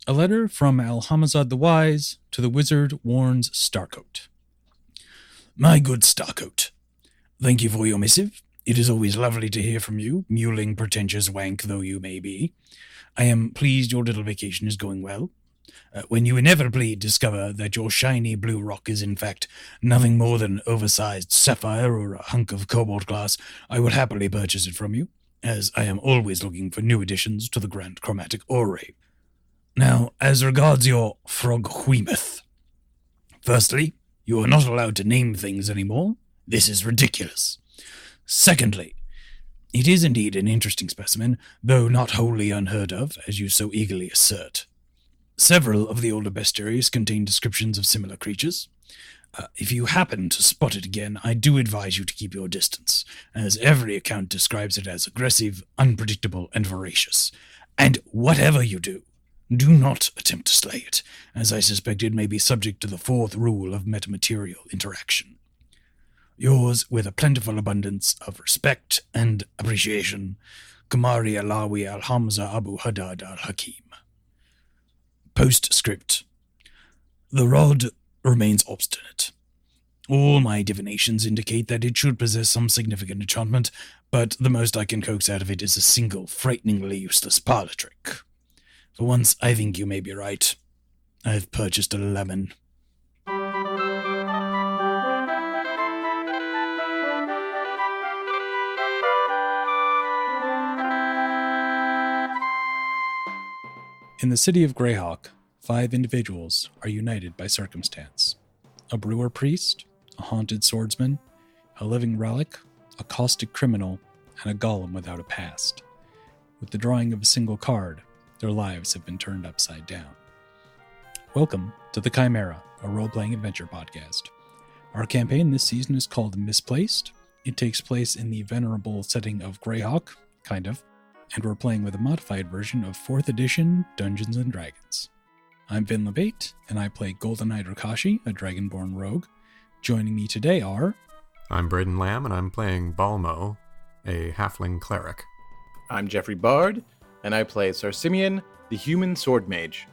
A letter from Alhamazad the Wise to the wizard warns Starcoat. My good Starcoat, thank you for your missive. It is always lovely to hear from you, mewling pretentious wank though you may be. I am pleased your little vacation is going well. When you inevitably discover that your shiny blue rock is in fact nothing more than oversized sapphire or a hunk of cobalt glass, I will happily purchase it from you, as I am always looking for new additions to the grand chromatic array. Now, as regards your frog Wheemouth. Firstly, you are not allowed to name things anymore. This is ridiculous. Secondly, it is indeed an interesting specimen, though not wholly unheard of, as you so eagerly assert. Several of the older bestiaries contain descriptions of similar creatures. If you happen to spot it again, I do advise you to keep your distance, as every account describes it as aggressive, unpredictable, and voracious. And whatever you do not attempt to slay it, as I suspect it may be subject to the fourth rule of metamaterial interaction. Yours, with a plentiful abundance of respect and appreciation, Kamari Alawi Alhamza Abu Haddad al-Hakim. Postscript. The rod remains obstinate. All my divinations indicate that it should possess some significant enchantment, but the most I can coax out of it is a single, frighteningly useless parlor trick. For once, I think you may be right. I've purchased a lemon. In the city of Greyhawk, 5 individuals are united by circumstance. A brewer priest, a haunted swordsman, a living relic, a caustic criminal, and a golem without a past. With the drawing of a single card, their lives have been turned upside down. Welcome to The Chimera, a role-playing adventure podcast. Our campaign this season is called Misplaced. It takes place in the venerable setting of Greyhawk, kind of, and we're playing with a modified version of 4th edition Dungeons & Dragons. I'm Vin LeBate, and I play Goldeneye Drakashi, a Dragonborn rogue. Joining me today are... I'm Braden Lamb, and I'm playing Balmo, a halfling cleric. I'm Jeffrey Bard, and I play Sir Simeon, the human sword mage.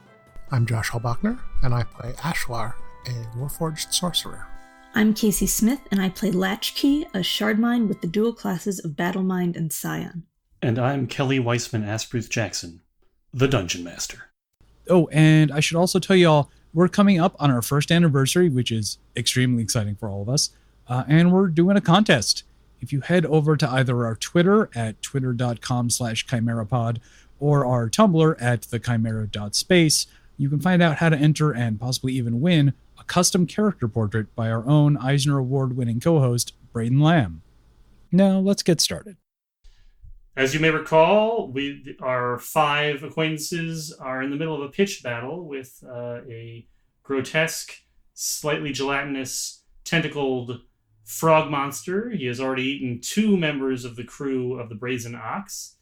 I'm Josh Hallbachner, and I play Ashlar, a warforged sorcerer. I'm Kacey Smith, and I play Latchkey, a shardmind with the dual classes of Battlemind and Scion. And I'm Kelly Weissman Asbruth Jackson, the Dungeon Master. Oh, and I should also tell y'all, we're coming up on our first anniversary, which is extremely exciting for all of us, and we're doing a contest. If you head over to either our Twitter at twitter.com/chimerapod or our Tumblr at thechimera.space, you can find out how to enter and possibly even win a custom character portrait by our own Eisner Award-winning co-host, Braden Lamb. Now, let's get started. As you may recall, our 5 acquaintances are in the middle of a pitched battle with a grotesque, slightly gelatinous, tentacled frog monster. He has already eaten 2 members of the crew of the Brazen Ox,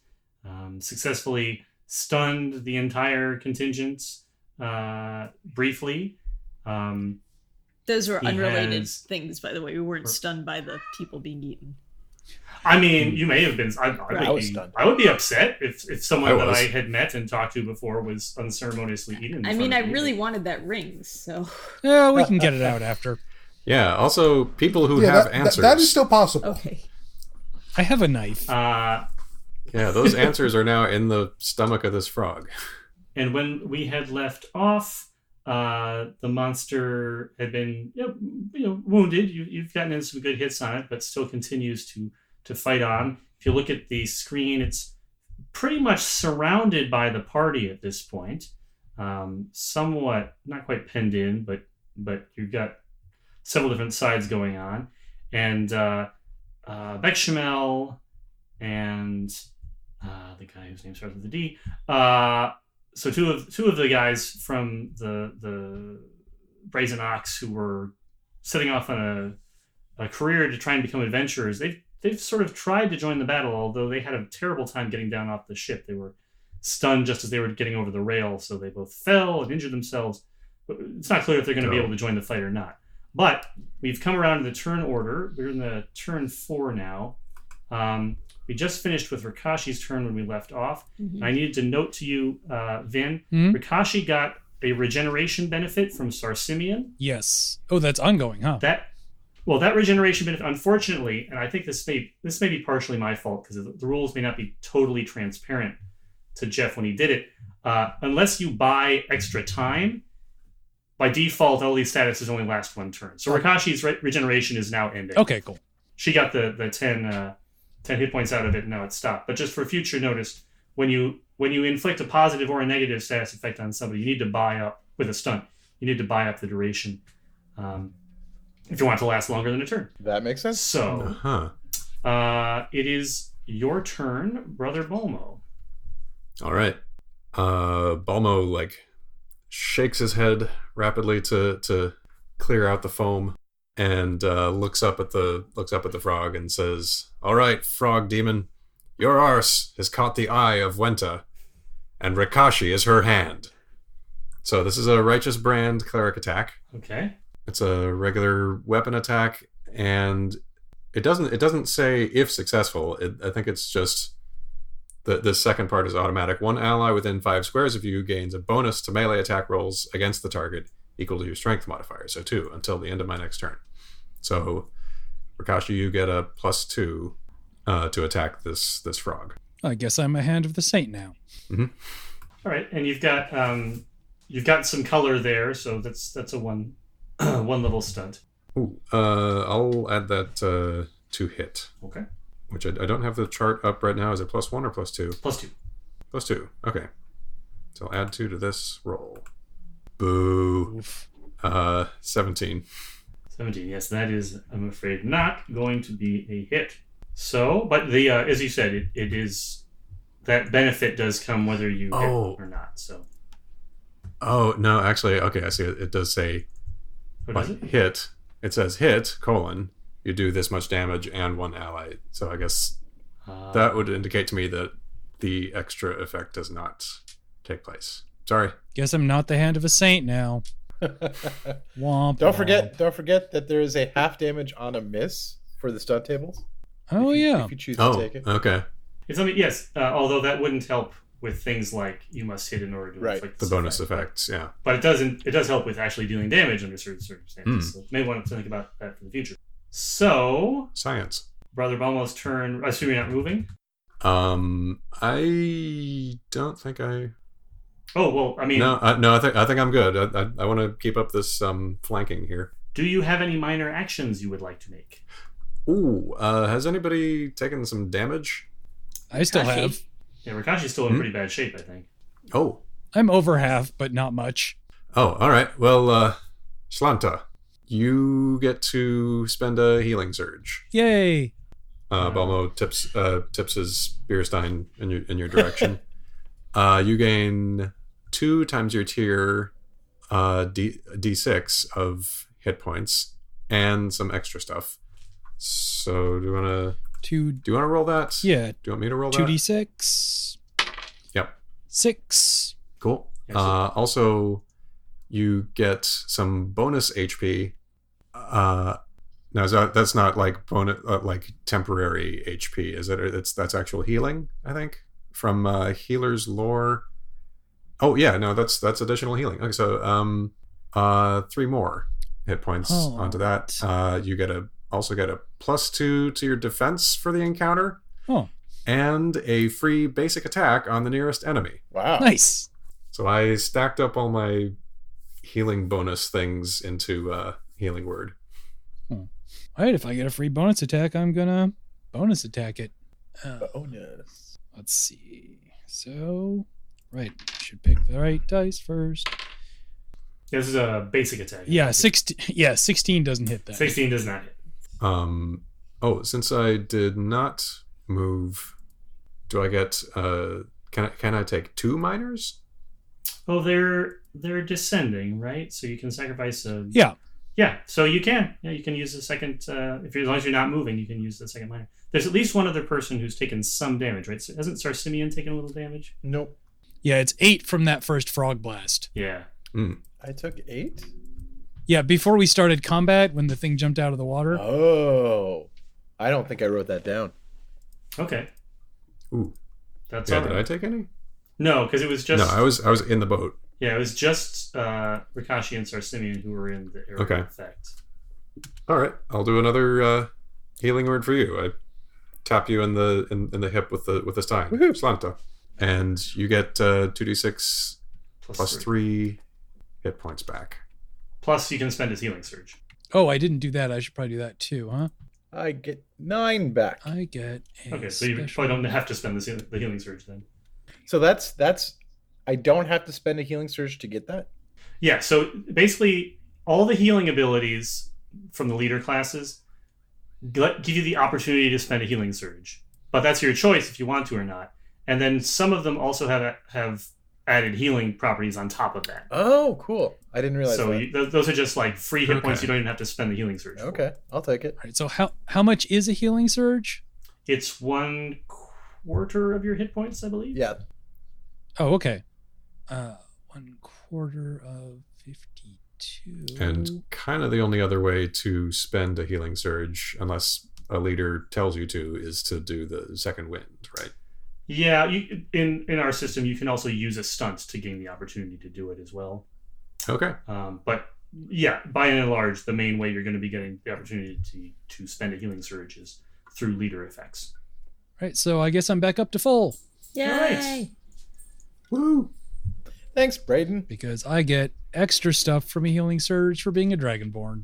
successfully stunned the entire contingent briefly. Those were unrelated things, by the way. We weren't stunned by the people being eaten. I mean, you may have been. I would be upset if someone that I had met and talked to before was unceremoniously eaten. I mean, I really wanted that ring, so... Yeah, we can get it out after. Yeah, also, people who have answers. That is still possible. Okay. I have a knife. Yeah, those answers are now in the stomach of this frog. And when we had left off, the monster had been wounded. You've gotten in some good hits on it, but still continues to fight on. If you look at the screen, it's pretty much surrounded by the party at this point. Somewhat, not quite pinned in, but you've got several different sides going on. And Bechamel and the guy whose name starts with a D. So two of the guys from the Brazen Ox who were setting off on a career to try and become adventurers, they've sort of tried to join the battle, although they had a terrible time getting down off the ship. They were stunned just as they were getting over the rail, so they both fell and injured themselves. But it's not clear if they're going to be able to join the fight or not. But we've come around to the turn order. We're in the turn 4 now. We just finished with Rikashi's turn when we left off. Mhm. And I needed to note to you, Vin, Hmm? Rikashi got a regeneration benefit from Sarsimian. Yes. Oh, that's ongoing, huh? That regeneration benefit, unfortunately, and I think this may be partially my fault because the rules may not be totally transparent to Jeff when he did it. Unless you buy extra time, by default, all these statuses only last one turn. So Rikashi's regeneration is now ending. Okay, cool. She got the 10 hit points out of it, and now it's stopped. But just for future notice, when you inflict a positive or a negative status effect on somebody, you need to buy up with a stunt. You need to buy up the duration if you want it to last longer than a turn. That makes sense. So, it is your turn, Brother Bulmo. All right. Balmo shakes his head rapidly to clear out the foam and looks up at the frog and says, "All right, frog demon, your arse has caught the eye of Wenta, and Rikashi is her hand." So this is a righteous brand cleric attack. Okay. It's a regular weapon attack, and it doesn't say if successful. I think it's just the second part is automatic. One ally within 5 squares of you gains a bonus to melee attack rolls against the target equal to your strength modifier, so 2 until the end of my next turn. So Rikashi, you get a +2 to attack this frog. I guess I'm a hand of the saint now. Mm-hmm. All right, and you've got some color there, so that's a one level stunt. Ooh, I'll add that to hit. Okay. Which I don't have the chart up right now. Is it +1 or +2? +2. +2. Okay. So I'll add 2 to this roll. Boo. Oof. 17. 17. Yes, that is, I'm afraid, not going to be a hit. So, but the as you said, it is that benefit does come whether you hit or not. So. Oh no, actually, okay. I see. It does say What does it? hit. It says hit : you do this much damage and 1 ally. So I guess that would indicate to me that the extra effect does not take place. Sorry. Guess I'm not the hand of a saint now. Womp, Don't womp. forget that there is a half damage on a miss for the stunt tables. Oh, yeah. If you choose to take it. Okay. It's only yes, although that wouldn't help with things like you must hit in order to inflict The this bonus effect. effects, yeah. But it does help with actually dealing damage under certain circumstances. So may want to think about that for the future. So Science. Brother Balmo's turn. I assume you're not moving. I don't think I. Oh well, I mean, No, I think I'm good. I want to keep up this flanking here. do you have any minor actions you would like to make? Ooh, has anybody taken some damage? I still have. Yeah, Rikashi's still in pretty bad shape, I think. Oh, I'm over half, but not much. all right. Well, Shlanta, you get to spend a healing surge. Yay. Balmo tips his beer stein in your direction. You gain 2 times your tier d6 of hit points and some extra stuff. So do you want to roll that? Yeah. Do you want me to roll that? 2d6. Yep. 6. Cool. Excellent. Also, you get some bonus HP. Now that's not like bonus, like temporary HP, is it? That's actual healing, I think, from Healer's Lore. Oh yeah, no, that's additional healing. Okay, so 3 more hit points onto that. You also get a +2 to your defense for the encounter. Oh, and a free basic attack on the nearest enemy. Wow. nice. So I stacked up all my healing bonus things into Healing Word. All right, if I get a free bonus attack, I'm gonna bonus attack it. Bonus. Let's see. So, right, should pick the right dice first. This is a basic attack. Yeah, 16. Yeah, 16 doesn't hit that. 16 does not hit. Since I did not move, do I get can I take 2 minors? Oh, they're descending, right? So you can sacrifice a. Yeah. Yeah, so you can. Yeah, you can use the second. As long as you're not moving, you can use the second minor. There's at least one other person who's taken some damage, right? So hasn't Sarsimian taken a little damage? Nope. Yeah, it's 8 from that first frog blast. Yeah. I took 8? Yeah, before we started combat, when the thing jumped out of the water. Oh. I don't think I wrote that down. Okay. Ooh. That's Yeah, all did I right. take any? No, because it was just... No, I was in the boat. Yeah, it was just Rikashi and Sarsimian who were in the area Okay. of effect. All right, I'll do another healing word for you. I tap you in the hip with the stein. Woohoo. Slanta. And you get 2d6 plus 3 hit points back. Plus, you can spend his healing surge. Oh, I didn't do that. I should probably do that too, huh? I get 9 back. I get a Okay, so you special- probably don't have to spend the healing surge then. So that's I don't have to spend a healing surge to get that? Yeah, so basically, all the healing abilities from the leader classes give you the opportunity to spend a healing surge. But that's your choice if you want to or not. And then some of them also have added healing properties on top of that. Oh, cool. I didn't realize So that. those are just like free hit points. Okay. You don't even have to spend the healing surge. for. Okay, I'll take it. All right, so how much is a healing surge? It's 1/4 of your hit points, I believe. Yeah. Oh, okay. 1/4 of 52. And kind of the only other way to spend a healing surge, unless a leader tells you to, is to do the second wind, right? Yeah, in our system, you can also use a stunt to gain the opportunity to do it as well. Okay. But yeah, by and large, the main way you're going to be getting the opportunity to spend a healing surge is through leader effects. All right, so I guess I'm back up to full Yay! Alright. Woo! Thanks, Braden. because I get extra stuff from a healing surge for being a dragonborn.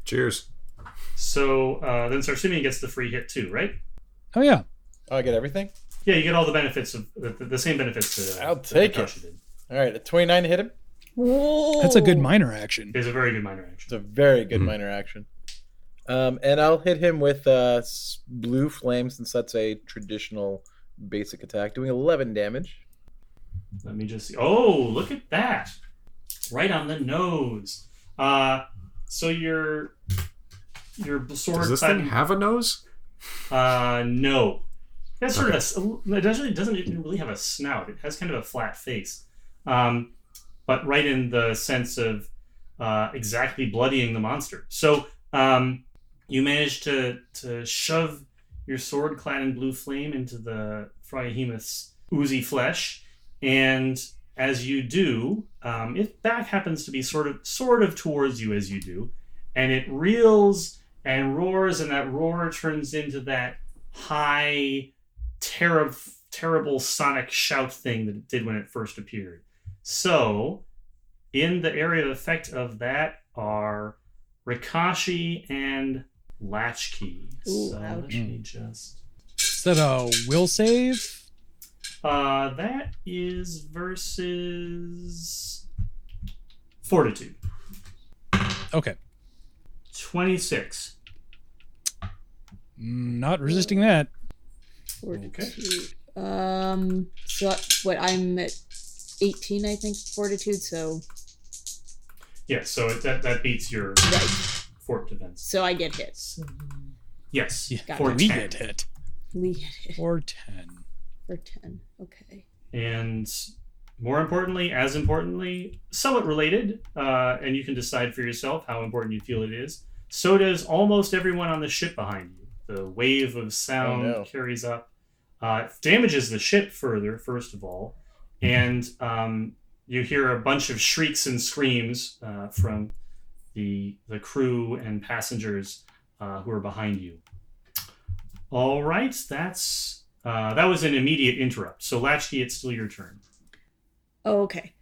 Cheers. So then Sarsimian gets the free hit too, right? Oh yeah. Oh, I get everything? Yeah, you get all the benefits of the same benefits that I'll that take it. Rikashi did. All right, a 29 hit him. Whoa! That's a good minor action. It's a very good minor action. It's a very good Mhm. minor action. And I'll hit him with blue flame, since that's a traditional basic attack, doing 11 damage. Let me just see. Oh, look at that! Right on the nose. So your sword. Does this thing have a nose? No. That's sort of it doesn't even really have a snout. It has kind of a flat face, but right in the sense of exactly bloodying the monster. So you managed to shove your sword clad in blue flame into the Phrybehemoth's oozy flesh, and as you do, its back happens to be sort of towards you as you do, and it reels and roars, and that roar turns into that high, terrible sonic shout thing that it did when it first appeared. So, in the area of effect of that are Rikashi and Latchkey. Ooh, So let ouch. me just... Is that a will save? that is versus Fortitude. Okay. 26. Not resisting that. Fortitude. So what? I'm at 18, I think. Fortitude. So Yeah, so that beats your right. fort defense. So I get hit. Yes, Yeah, Got for it. we 10. get hit. We get hit For 10. for 10. Okay. And more importantly, as importantly, somewhat related, and you can decide for yourself how important you feel it is, so does almost everyone on the ship behind you. The wave of sound Oh, no. carries up, damages the ship further, first of all, and you hear a bunch of shrieks and screams from the crew and passengers who are behind you. All right, that was an immediate interrupt. So Latchkey, it's still your turn. Oh, okay.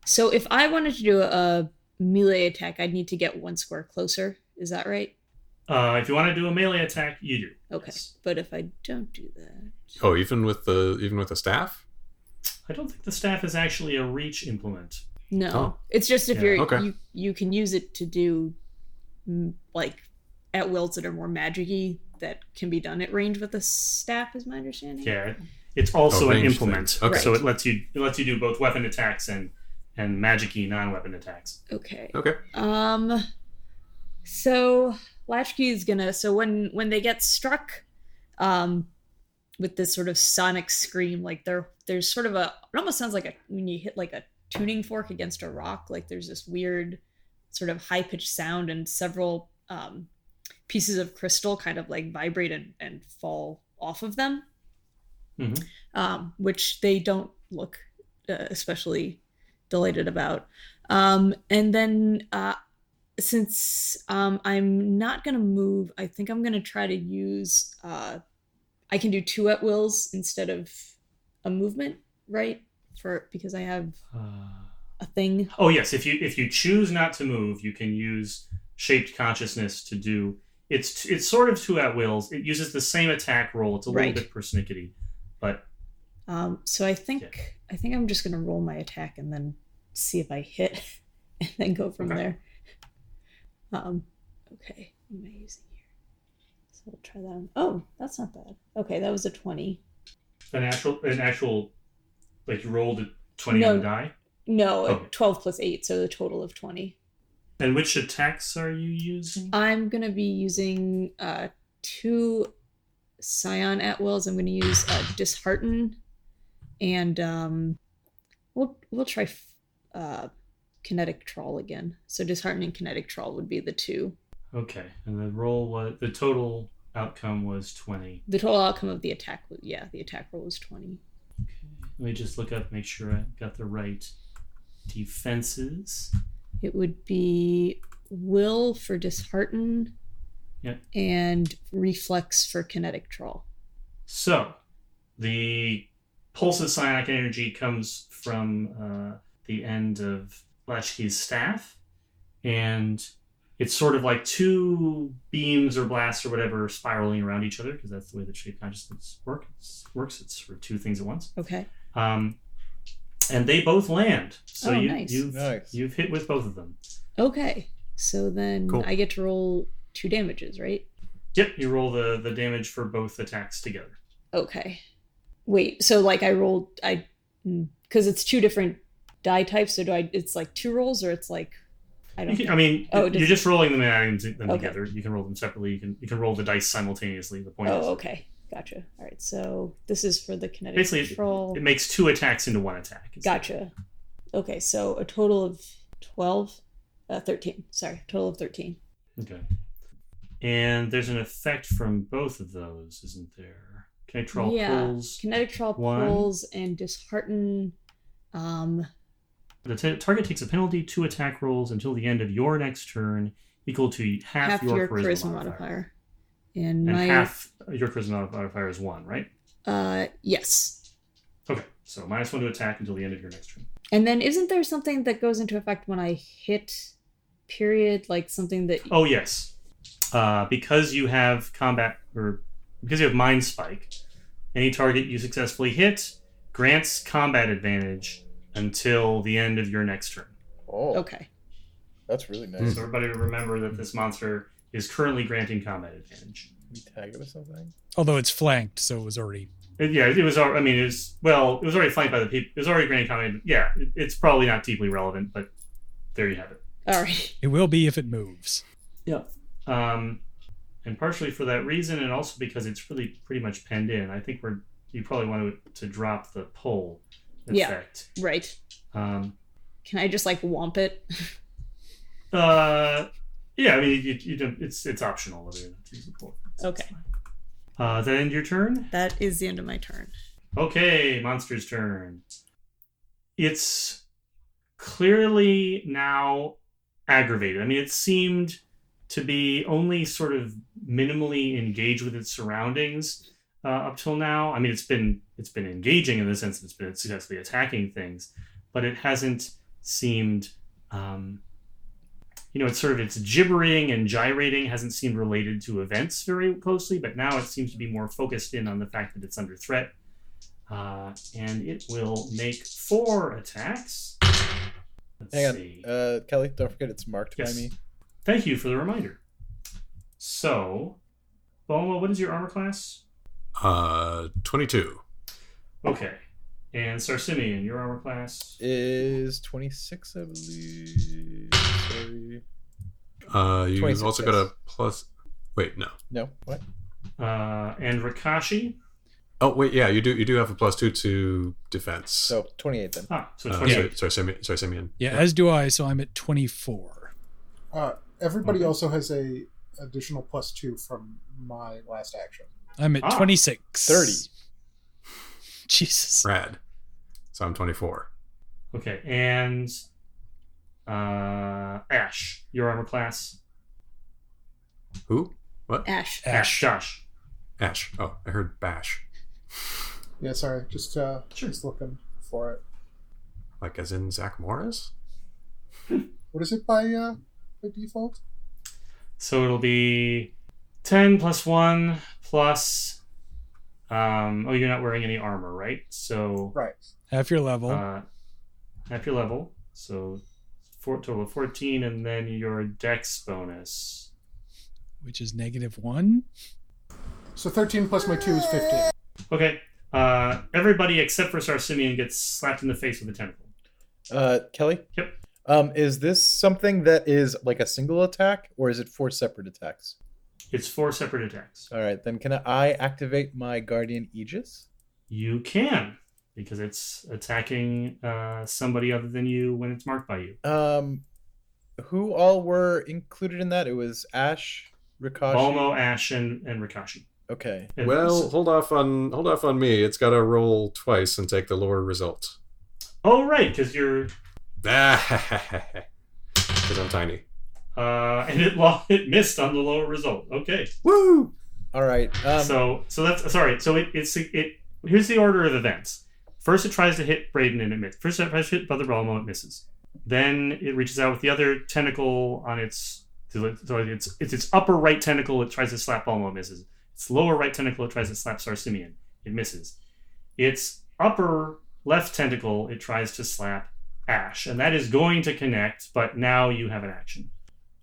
So if I wanted to do a melee attack, I'd need to get 1 square closer. Is that right? If you want to do a melee attack, you do. Okay. Yes. But if I don't do that, Oh, even with the staff? I don't think the staff is actually a reach implement. no. Oh. It's just if Yeah. you're Okay. you can use it to do like at wills that are more magic-y that can be done at range with a staff, is my understanding. Yeah, it's also an ranged implement, things. Okay. so it lets you do both weapon attacks and magic-y non-weapon attacks. Okay. Okay. So Latchkey is gonna. So when they get struck, with this sort of sonic scream, like there's sort of it almost sounds like when you hit like a tuning fork against a rock. Like there's this weird sort of high pitched sound, and several pieces of crystal kind of like vibrate and fall off of them, Mm-hmm. which they don't look especially delighted about. And then since I'm not going to move, I think I'm going to try to use, I can do 2 at wills instead of a movement, right? Because I have a thing. Oh yes, if you choose not to move, you can use shaped consciousness to do. It's sort of 2 at wills. It uses the same attack roll. It's a little bit persnickety, but. So I think I'm just gonna roll my attack and then see if I hit, and then go from there. Okay, what am I using here? So we'll try that one. Oh, that's not bad. Okay, that was a 20. An actual, like you rolled a 20 on the die? No, 12 plus 8, so the total of 20. And which attacks are you using? I'm gonna be using 2 Scion at wills. I'm gonna use Dishearten, and we'll try Kinetic Trawl again. So Dishearten and Kinetic Trawl would be the 2. Okay, and the total outcome was 20. The total outcome of the attack was, the attack roll was 20. Okay. Let me just look up, make sure I got the right defenses. It would be Will for Dishearten, and Reflex for Kinetic Trawl. So, the pulse of psionic energy comes from the end of Latchkey's staff, and it's sort of like 2 beams or blasts or whatever spiraling around each other, because that's the way that shape consciousness works. It's for 2 things at once. Okay. And they both land. So nice. You've hit with both of them. Okay. So then Cool. I get to roll 2 damages, right? Yep, you roll the damage for both attacks together. Okay. Wait, so like because it's 2 different die types, so it's like 2 rolls, or it's like, I don't know. You're just rolling them and adding them together. You can roll them separately. You can roll the dice simultaneously. The point is. Oh, okay. Gotcha. All right, so this is for the kinetic Basically, control. it makes 2 attacks into 1 attack. Gotcha. Okay, so a total of 13. Sorry, total of 13. Okay. And there's an effect from both of those, isn't there? Kinetic Trawl pulls. Kinetic Trawl pulls and Dishearten. The target takes a penalty 2 attack rolls until the end of your next turn, equal to half your charisma modifier. And half your charisma modifier is 1, right? Yes. Okay, so -1 to attack until the end of your next turn. And then isn't there something that goes into effect when I hit, period? Like something that... Oh, yes. Because you have because you have Mind Spike, any target you successfully hit grants combat advantage until the end of your next turn. Oh, okay. That's really nice. So everybody remember that this monster is currently granting combat advantage. We tag it with something? Although it's flanked, so it was already... It was already flanked by the people. It was already granting combat. Yeah, it's probably not deeply relevant, but there you have it. All right. It will be if it moves. Yeah. And partially for that reason, and also because it's really pretty much penned in, I think you probably want to drop the pull effect. Yeah, right. Can I just like womp it? Yeah, I mean, you don't, it's optional whether or not to use the pull. Okay. Does that end your turn? That is the end of my turn. Okay, monster's turn. It's clearly now aggravated. I mean, it seemed to be only sort of minimally engaged with its surroundings up till now. I mean, it's been engaging in the sense that it's been successfully attacking things, but it hasn't seemed, it's gibbering and gyrating hasn't seemed related to events very closely, but now it seems to be more focused in on the fact that it's under threat. And it will make 4 attacks. Hang on. Kelly, don't forget it's marked by me. Thank you for the reminder. So, Bulma, what is your armor class? 22. Okay. And Sarsimian, your armor class? Is 26, I believe. Sorry. You've also got a plus... Wait, no. No? What? And Rakashi? Oh, wait, yeah, you do have a +2 to defense. So 28 then. So 28. Sorry, Simeon. Yeah, as do I, so I'm at 24. Everybody also has a additional +2 from my last action. I'm at 26. 30. Jesus. Rad. So I'm 24. Okay, and Ash, your armor class. Who? What? Ash. Josh. Ash. Oh, I heard Bash. Yeah, sorry. Just looking for it. Like as in Zach Morris? What is it by default? So it'll be 10 plus 1 plus. You're not wearing any armor, right? So Right. Half your level. half your level. So total of 14, and then your dex bonus. which is -1. So 13 plus my 2 is 15. Okay. Everybody except for Sarsimian gets slapped in the face with a tentacle. Kelly? Yep. Is this something that is like a single attack, or is it 4 separate attacks? It's 4 separate attacks. All right, then can I activate my Guardian Aegis? You can, because it's attacking somebody other than you when it's marked by you. Who all were included in that? It was Ash, Rikashi. Balmo, Ash, and Rikashi. Okay. And Well, hold off on me. It's got to roll twice and take the lower result. oh, right, because you're... Because I'm tiny. and it missed on the lower result. Okay. Woo! All right. So that's sorry. So it here's the order of events. First, it tries to hit Braden and it misses. First, it tries to hit Brother Balmo, it misses. Then it reaches out with the other tentacle on its upper right tentacle. It tries to slap Balmo, it misses. Its lower right tentacle, it tries to slap Sarsimian, it misses. Its upper left tentacle, it tries to slap Ash, and that is going to connect. But now you have an action.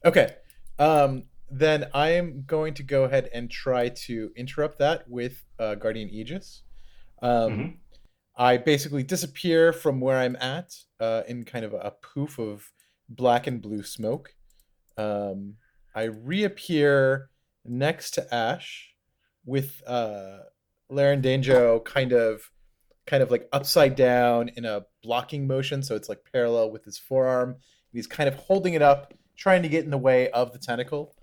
Okay. Then I am going to go ahead and try to interrupt that with Guardian Aegis. I basically disappear from where I'm at in kind of a poof of black and blue smoke. I reappear next to Ash with Larendanjo kind of like upside down in a blocking motion, so it's like parallel with his forearm. He's kind of holding it up, trying to get in the way of the tentacle.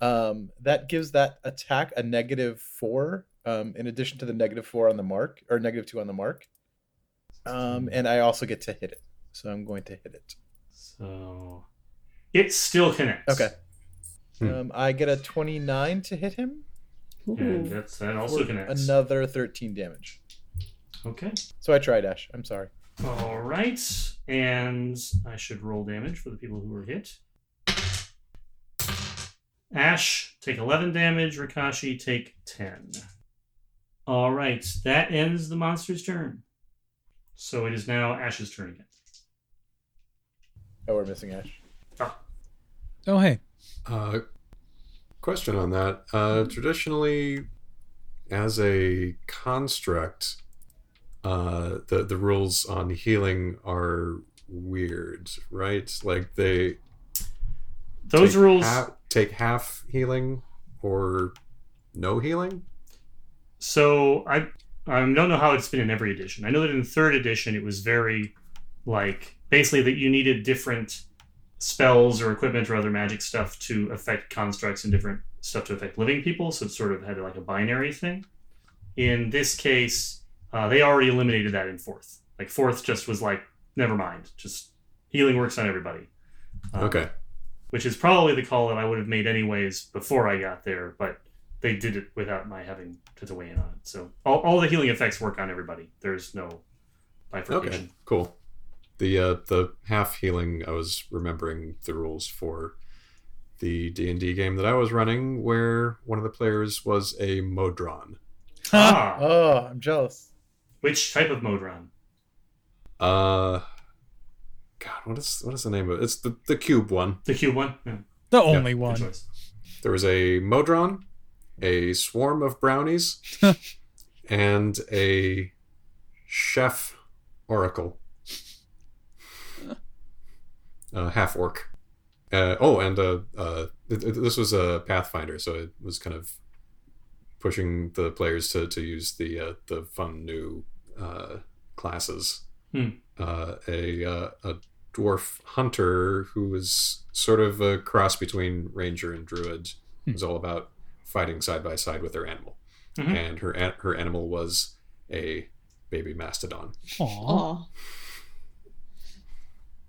That gives that attack a -4, in addition to the -4 on the mark, or -2 on the mark. And I also get to hit it, so I'm going to hit it. So it still connects. Okay. I get a 29 to hit him. And that also connects. Another 13 damage. Okay. So I tried, Ash. I'm sorry. All right. And I should roll damage for the people who were hit. Ash, take 11 damage. Rikashi, take 10. All right. That ends the monster's turn. So it is now Ash's turn again. Oh, we're missing Ash. Oh, hey. Question on that. Traditionally, as a construct, the rules on healing are weird, right? Like those rules take half healing or no healing. So I don't know how it's been in every edition. I know that in 3rd edition it was very basically that you needed different spells or equipment or other magic stuff to affect constructs and different stuff to affect living people. So it sort of had like a binary thing. In this case, they already eliminated that in 4th. Like 4th just was like, never mind, just healing works on everybody. Okay. Which is probably the call that I would have made anyways before I got there, but they did it without my having to weigh in on it. So all the healing effects work on everybody. There's no bifurcation. Okay, cool. The half healing, I was remembering the rules for the D&D game that I was running, where one of the players was a Modron. Oh, I'm jealous. Which type of Modron? God, what is the name of it? It's the cube one. The cube one? Yeah. The only Good one. choice. There was a Modron, a swarm of brownies, and a chef oracle. Half orc. This was a Pathfinder, so it was kind of pushing the players to use the fun new classes. A dwarf hunter who was sort of a cross between ranger and druid. It was all about fighting side by side with their animal. and her animal was a baby mastodon. Aw. Aw.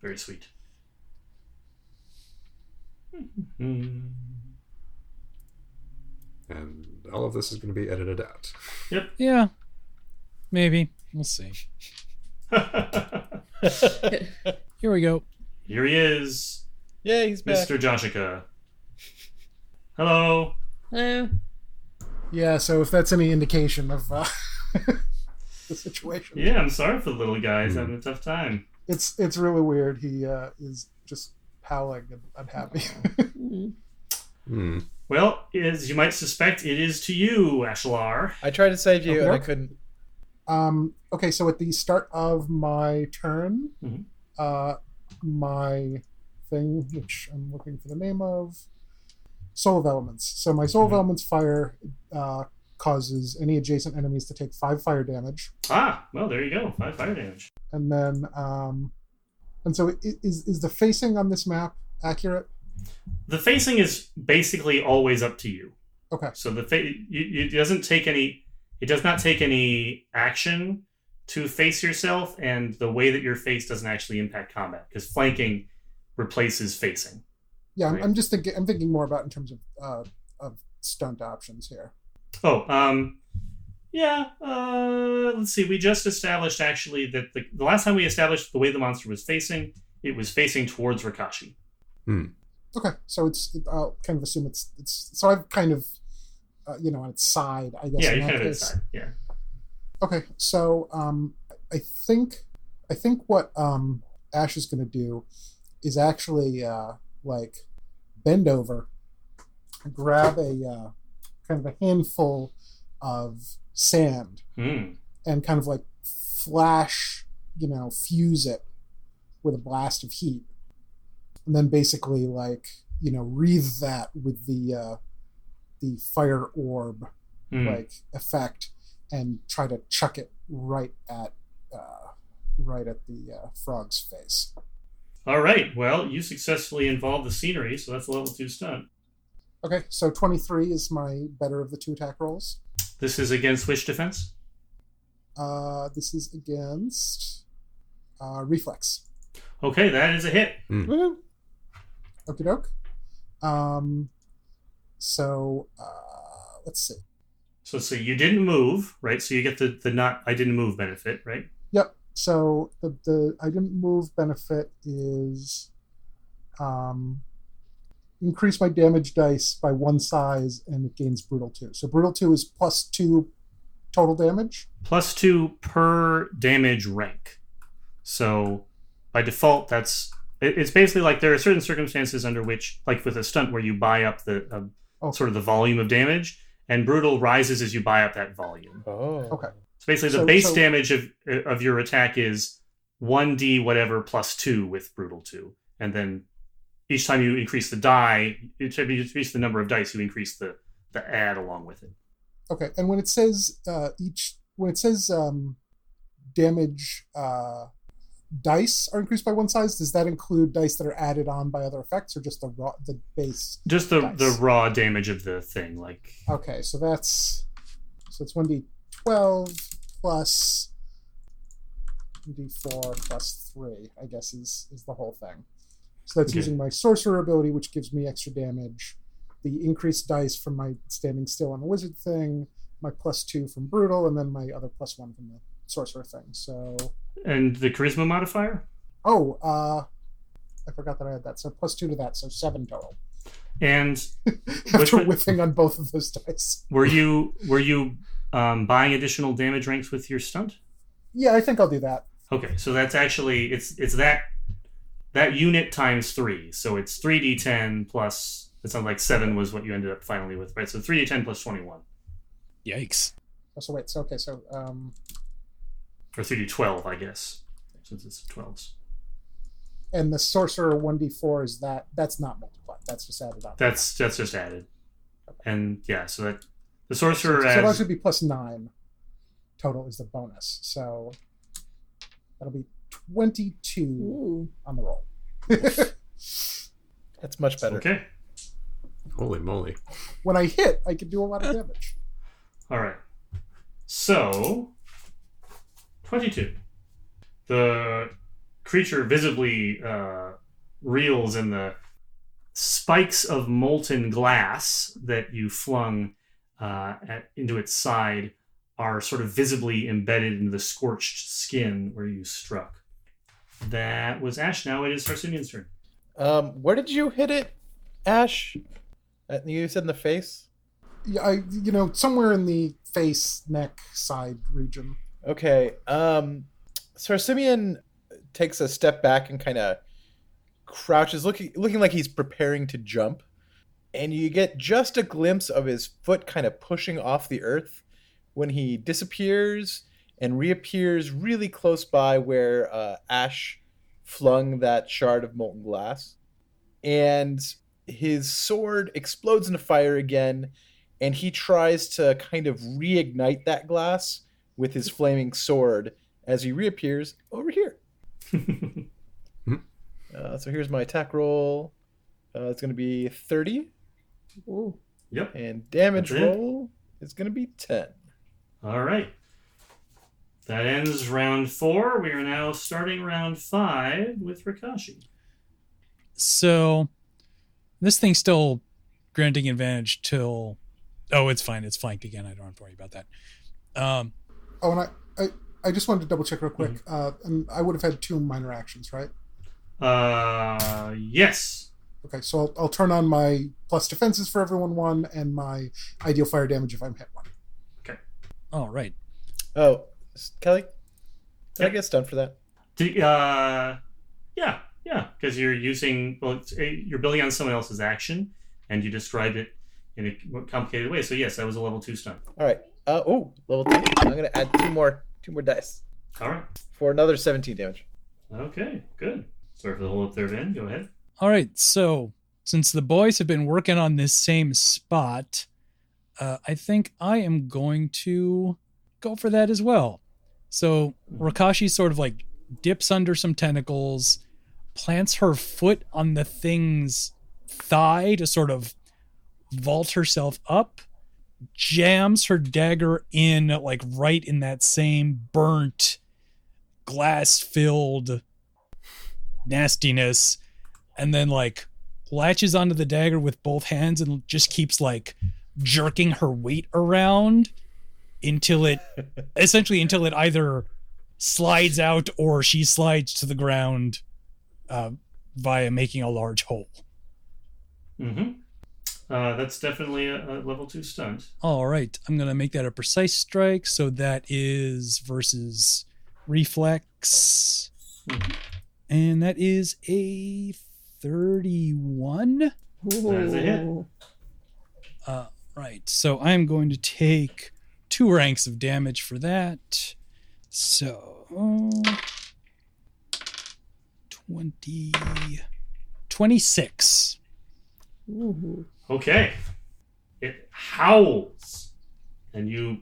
Very sweet. Mm-hmm. And all of this is going to be edited out. Yep. Yeah. Maybe. We'll see. Here we go. Here he is, Yeah, he's back. Mr. Joshika. Hello. Hello. Yeah, so if that's any indication of the situation. Yeah, I'm sorry for the little guy. He's having a tough time. It's really weird. He is just howling and unhappy. Well, as you might suspect, it is to you, Ashlar. I tried to save you, and I Okay. couldn't. Okay, so at the start of my turn, Mhm. my thing, which I'm looking for the name of, Soul of Elements. So my Soul of Elements fire causes any adjacent enemies to take 5 fire damage. Ah, well, there you go. 5 fire damage. And then, and so is the facing on this map accurate? The facing is basically always up to you. Okay. So it doesn't take any. It does not take any action to face yourself, and the way that you're faced doesn't actually impact combat because flanking replaces facing. Yeah, Right. I'm just thinking. I'm thinking more about in terms of stunt options here. Oh, yeah. Let's see. We just established actually that the last time we established the way the monster was facing, it was facing towards Rakashi. Okay, so I'll kind of assume it's so I've kind of on its side, I guess. Yeah, in you're that kind of case. inside. Yeah. Okay, so I think what Ash is going to do is actually like bend over, grab a kind of a handful of sand, and kind of like flash, fuse it with a blast of heat, and then basically like wreathe that with the fire orb like effect, and try to chuck it right at the frog's face. All right. Well, you successfully involved the scenery, so that's a level 2 stunt. Okay, so 23 is my better of the 2 attack rolls. This is against which defense? This is against reflex. Okay, that is a hit. Woohoo! Okie doke. So let's see. So you didn't move, right? So you get the not I didn't move benefit, right? Yep. So the I didn't move benefit is increase my damage dice by 1 size, and it gains brutal 2. So brutal 2 is +2 total damage. +2 per damage rank. So by default, it's basically like there are certain circumstances under which, like with a stunt, where you buy up the sort of the volume of damage, and brutal rises as you buy up that volume. Oh. Okay. So basically, the base damage of your attack is 1d whatever +2 with brutal 2, and then each time you increase the die, you increase the number of dice, you increase the add along with it. Okay, and when it says damage dice are increased by 1 size, does that include dice that are added on by other effects, or just the base? Just the raw damage of the thing, like. Okay, so it's 1d12 plus d4 plus 3, I guess is the whole thing. So that's using my sorcerer ability, which gives me extra damage, the increased dice from my standing still on the wizard thing, my +2 from brutal, and then my other +1 from the sorcerer thing. So. And the charisma modifier? Oh, I forgot that I had that. So +2 to that, so 7 total. And after whiffing on both of those dice. Were you buying additional damage ranks with your stunt? Yeah, I think I'll do that. Okay, so that's actually it's that unit times 3. So it's 3d10 plus, it sounds like 7 was what you ended up finally with, right? So 3d10 plus 21. Yikes. Oh, so wait, so okay, so or 3d12, I guess, since it's 12s. And the sorcerer 1d4 is that's not multiplied. That's just added on. That's just added. Okay. And yeah, so that the sorcerer so that should be +9 total is the bonus. So that'll be 22 on the roll. That's much better. Okay. Holy moly. When I hit, I can do a lot of damage. All right. So, 22. The creature visibly reels, in the spikes of molten glass that you flung into its side are sort of visibly embedded into the scorched skin where you struck. That was Ash. Now it is Sarcinian's turn. Where did you hit it, Ash? You said in the face? Yeah, somewhere in the face, neck, side region. Okay. Sarcinian takes a step back and kind of crouches, looking like he's preparing to jump. And you get just a glimpse of his foot kind of pushing off the earth when he disappears and reappears really close by where Ash flung that shard of molten glass. And his sword explodes into fire again, and he tries to kind of reignite that glass with his flaming sword as he reappears over here. So here's my attack roll. It's going to be 30. Ooh. Yep. And damage That's it. roll is going to be 10. All right. That ends round 4. We are now starting round 5 with Rikashi. So this thing's still granting advantage till... Oh, it's fine. It's flanked again. I don't have to worry about that. And I just wanted to double check real quick. And I would have had 2 minor actions, right? Yes. Okay, so I'll turn on my plus defenses for everyone 1 and my ideal fire damage if I'm hit 1. Okay. All right. Oh, Kelly? Did I Yep. get stunned for that? Yeah, because you're using, you're building on someone else's action, and you described it in a more complicated way. So yes, that was a level 2 stun. All right. Level 2. I'm going to add 2 more dice All right. for another 17 damage. Okay, good. Sorry for the hold up there, Ben. Go ahead. All right. So since the boys have been working on this same spot, I think I am going to go for that as well. So Rikashi sort of like dips under some tentacles, plants her foot on the thing's thigh to sort of vault herself up, jams her dagger in like right in that same burnt glass-filled nastiness, and then like latches onto the dagger with both hands and just keeps like jerking her weight around until it either slides out or she slides to the ground via making a large hole. That's definitely a level 2 stunt. All right, I'm going to make that a precise strike. So that is versus reflex. And that is a 31. That is a hit. Right, so I'm going to take 2 ranks of damage for that. So 26. Ooh. Okay. It howls, and you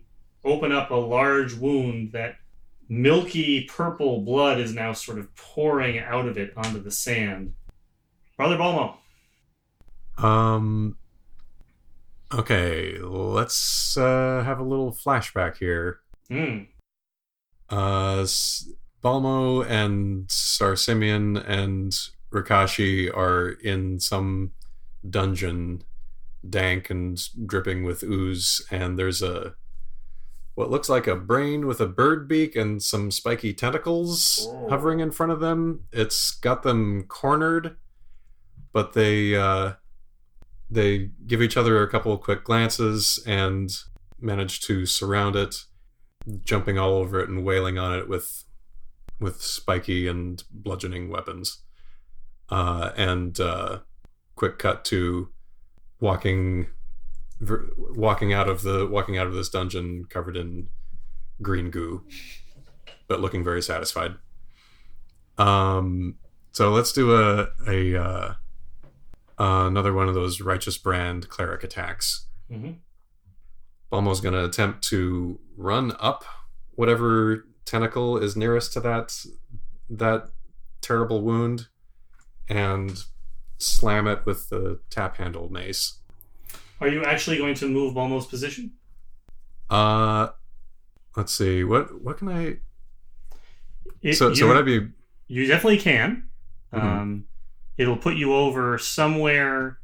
open up a large wound. That milky purple blood is now sort of pouring out of it onto the sand. Brother Balmo. Okay, let's have a little flashback here. Balmo and Sarcinian and Rikashi are in some dungeon, dank and dripping with ooze, and there's what looks like a brain with a bird beak and some spiky tentacles hovering in front of them. It's got them cornered, but they give each other a couple of quick glances and manage to surround it, jumping all over it and wailing on it with spiky and bludgeoning weapons. And quick cut to walking out of this dungeon covered in green goo, but looking very satisfied. So let's do another one of those righteous brand cleric attacks. Balmo's going to attempt to run up whatever tentacle is nearest to that terrible wound and slam it with the tap handle mace. Are you actually going to move Balmo's position? Let's see. What can I? So would I be? You definitely can. It'll put you over somewhere,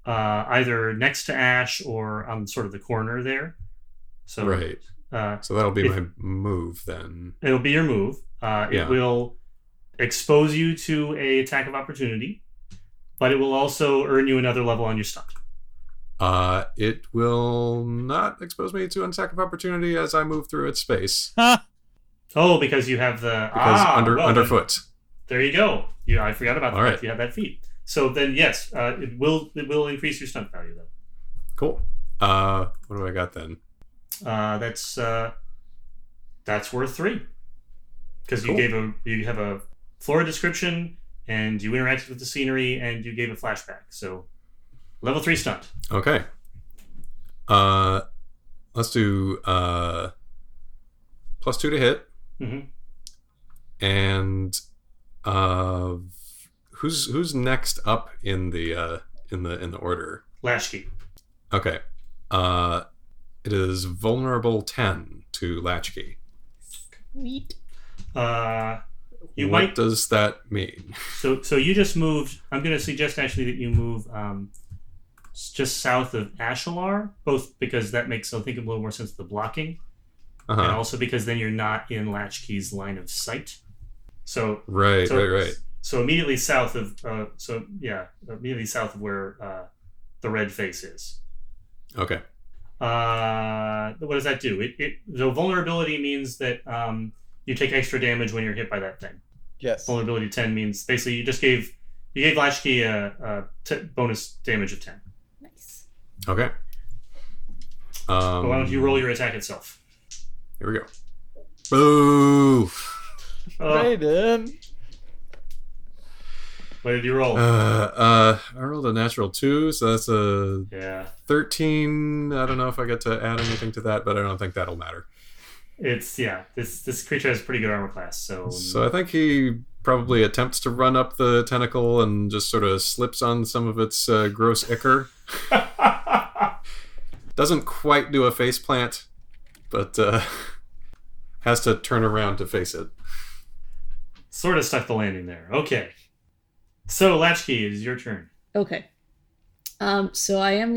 either next to Ash or on sort of the corner there. So right. So that'll be my move then. It'll be your move. It will expose you to a attack of opportunity, but it will also earn you another level on your stunt. It will not expose me to an attack of opportunity as I move through its space. Oh, because you have the underfoot. There you go. I forgot about that. Right. You have that feat. So then, yes, it will increase your stunt value though. Cool. What do I got then? That's worth 3 because cool. you have a flora description and you interacted with the scenery and you gave a flashback. So level 3 stunt. Okay. Let's do +2 to hit. And who's next up in the order? Latchkey. Okay. It is vulnerable 10 to Latchkey. Sweet. What does that mean? So you just moved. I'm going to suggest actually that you move just south of Ashalar, both because that makes I think a little more sense of the blocking, and also because then you're not in Latchkey's line of sight. So right. So immediately south of immediately south of where the red face is. Okay. What does that do? So vulnerability means that you take extra damage when you're hit by that thing. Yes. Vulnerability 10 means basically you gave Latchkey a bonus damage of 10. Nice. Okay. Why don't you roll your attack itself? Here we go. Boo! Raiden. What did you roll? I rolled a natural 2, so that's a 13. I don't know if I get to add anything to that, but I don't think that'll matter. It's this creature has pretty good armor class, so I think he probably attempts to run up the tentacle and just sort of slips on some of its gross ichor. Doesn't quite do a face plant, but has to turn around to face it. Sort of stuck the landing there. Okay. So Latchkey, it is your turn. Okay. So I'm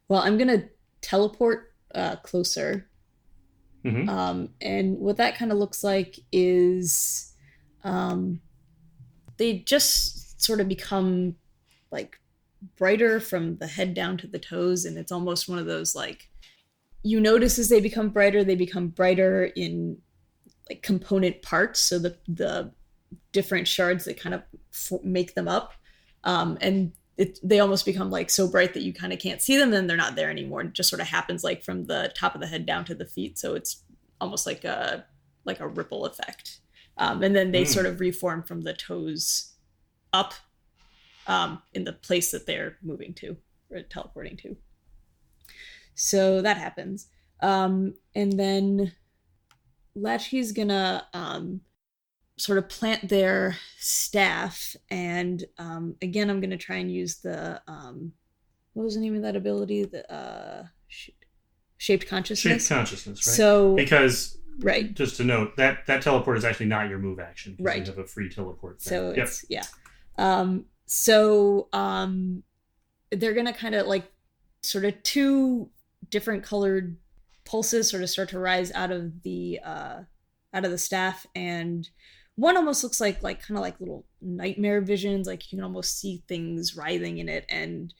gonna teleport closer. And what that kind of looks like is they just sort of become like brighter from the head down to the toes, and it's almost one of those like you notice as they become brighter in like component parts, so the different shards that kind of make them up, and they almost become like so bright that you kind of can't see them, then they're not there anymore. It just sort of happens like from the top of the head down to the feet, so it's almost like a ripple effect, and then they sort of reform from the toes up in the place that they're moving to or teleporting to. So that happens, and then Latchkey's gonna sort of plant their staff, and again I'm gonna try and use the what was the name of that ability? The shaped consciousness. Shaped consciousness, right? So because right, just to note that teleport is actually not your move action. Right. You have a free teleport. So yep. it's So they're gonna kind of like sort of 2 different colored pulses sort of start to rise out of the staff, and one almost looks like kind of like little nightmare visions, like you can almost see things writhing in it, and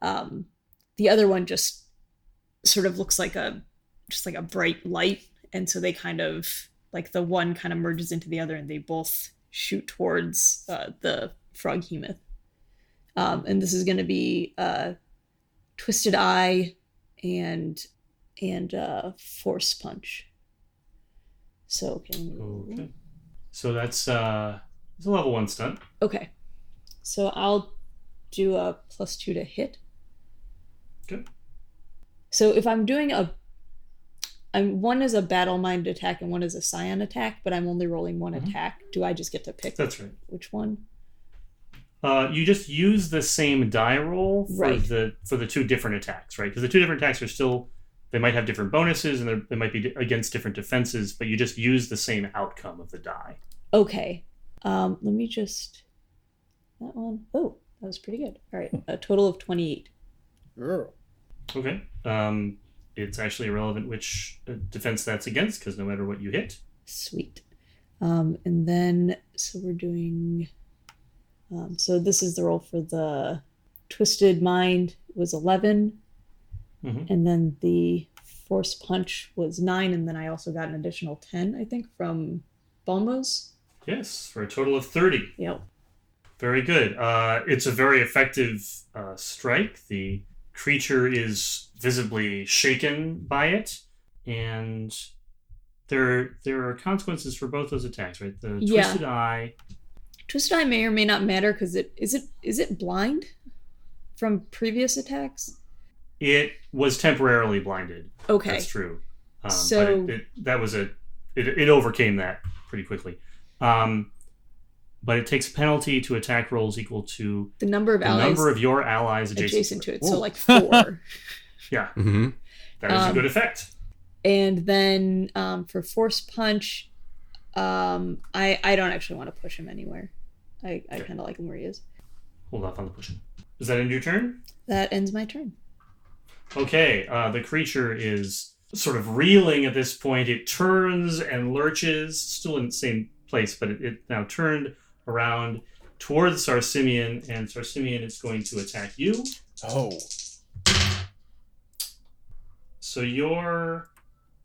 the other one just sort of looks like a bright light, and so they kind of like the one kind of merges into the other, and they both shoot towards the froghemoth. And this is going to be Twisted Eye and Force Punch. So okay. So that's it's a level 1 stunt. Okay. So I'll do a +2 to hit. Good. So if I'm doing one is a battle mind attack and one is a scion attack, but I'm only rolling one attack. Do I just get to pick? That's right. Which one? You just use the same die roll for right. the 2 different attacks, right? Because the 2 different attacks are still they might have different bonuses, and they might be against different defenses, but you just use the same outcome of the die. Okay. Let me just... That one. Oh, that was pretty good. All right. A total of 28. Okay. It's actually irrelevant which defense that's against, because no matter what you hit. Sweet. And then, so we're doing... so this is the roll for the Twisted Mind was 11. Mm-hmm. And then the Force Punch was 9. And then I also got an additional 10, I think, from Bombos. Yes, for a total of 30. Yep. Very good. It's a very effective strike. The creature is visibly shaken by it, and there are consequences for both those attacks, right? The Twisted Eye. Twisted Eye may or may not matter because is it blind from previous attacks? It was temporarily blinded. Okay, that's true. So but it overcame that pretty quickly. But it takes a penalty to attack rolls equal to the number of your allies adjacent to it. Ooh. So like 4. Yeah. Mm-hmm. That is a good effect. And then for Force Punch, I don't actually want to push him anywhere. I kind of like him where he is. Hold off on the pushing. Does that end your turn? That ends my turn. Okay. The creature is sort of reeling at this point. It turns and lurches, still in the same place, but it now turned around towards Sarsimian, and Sarsimian is going to attack you. Oh. So your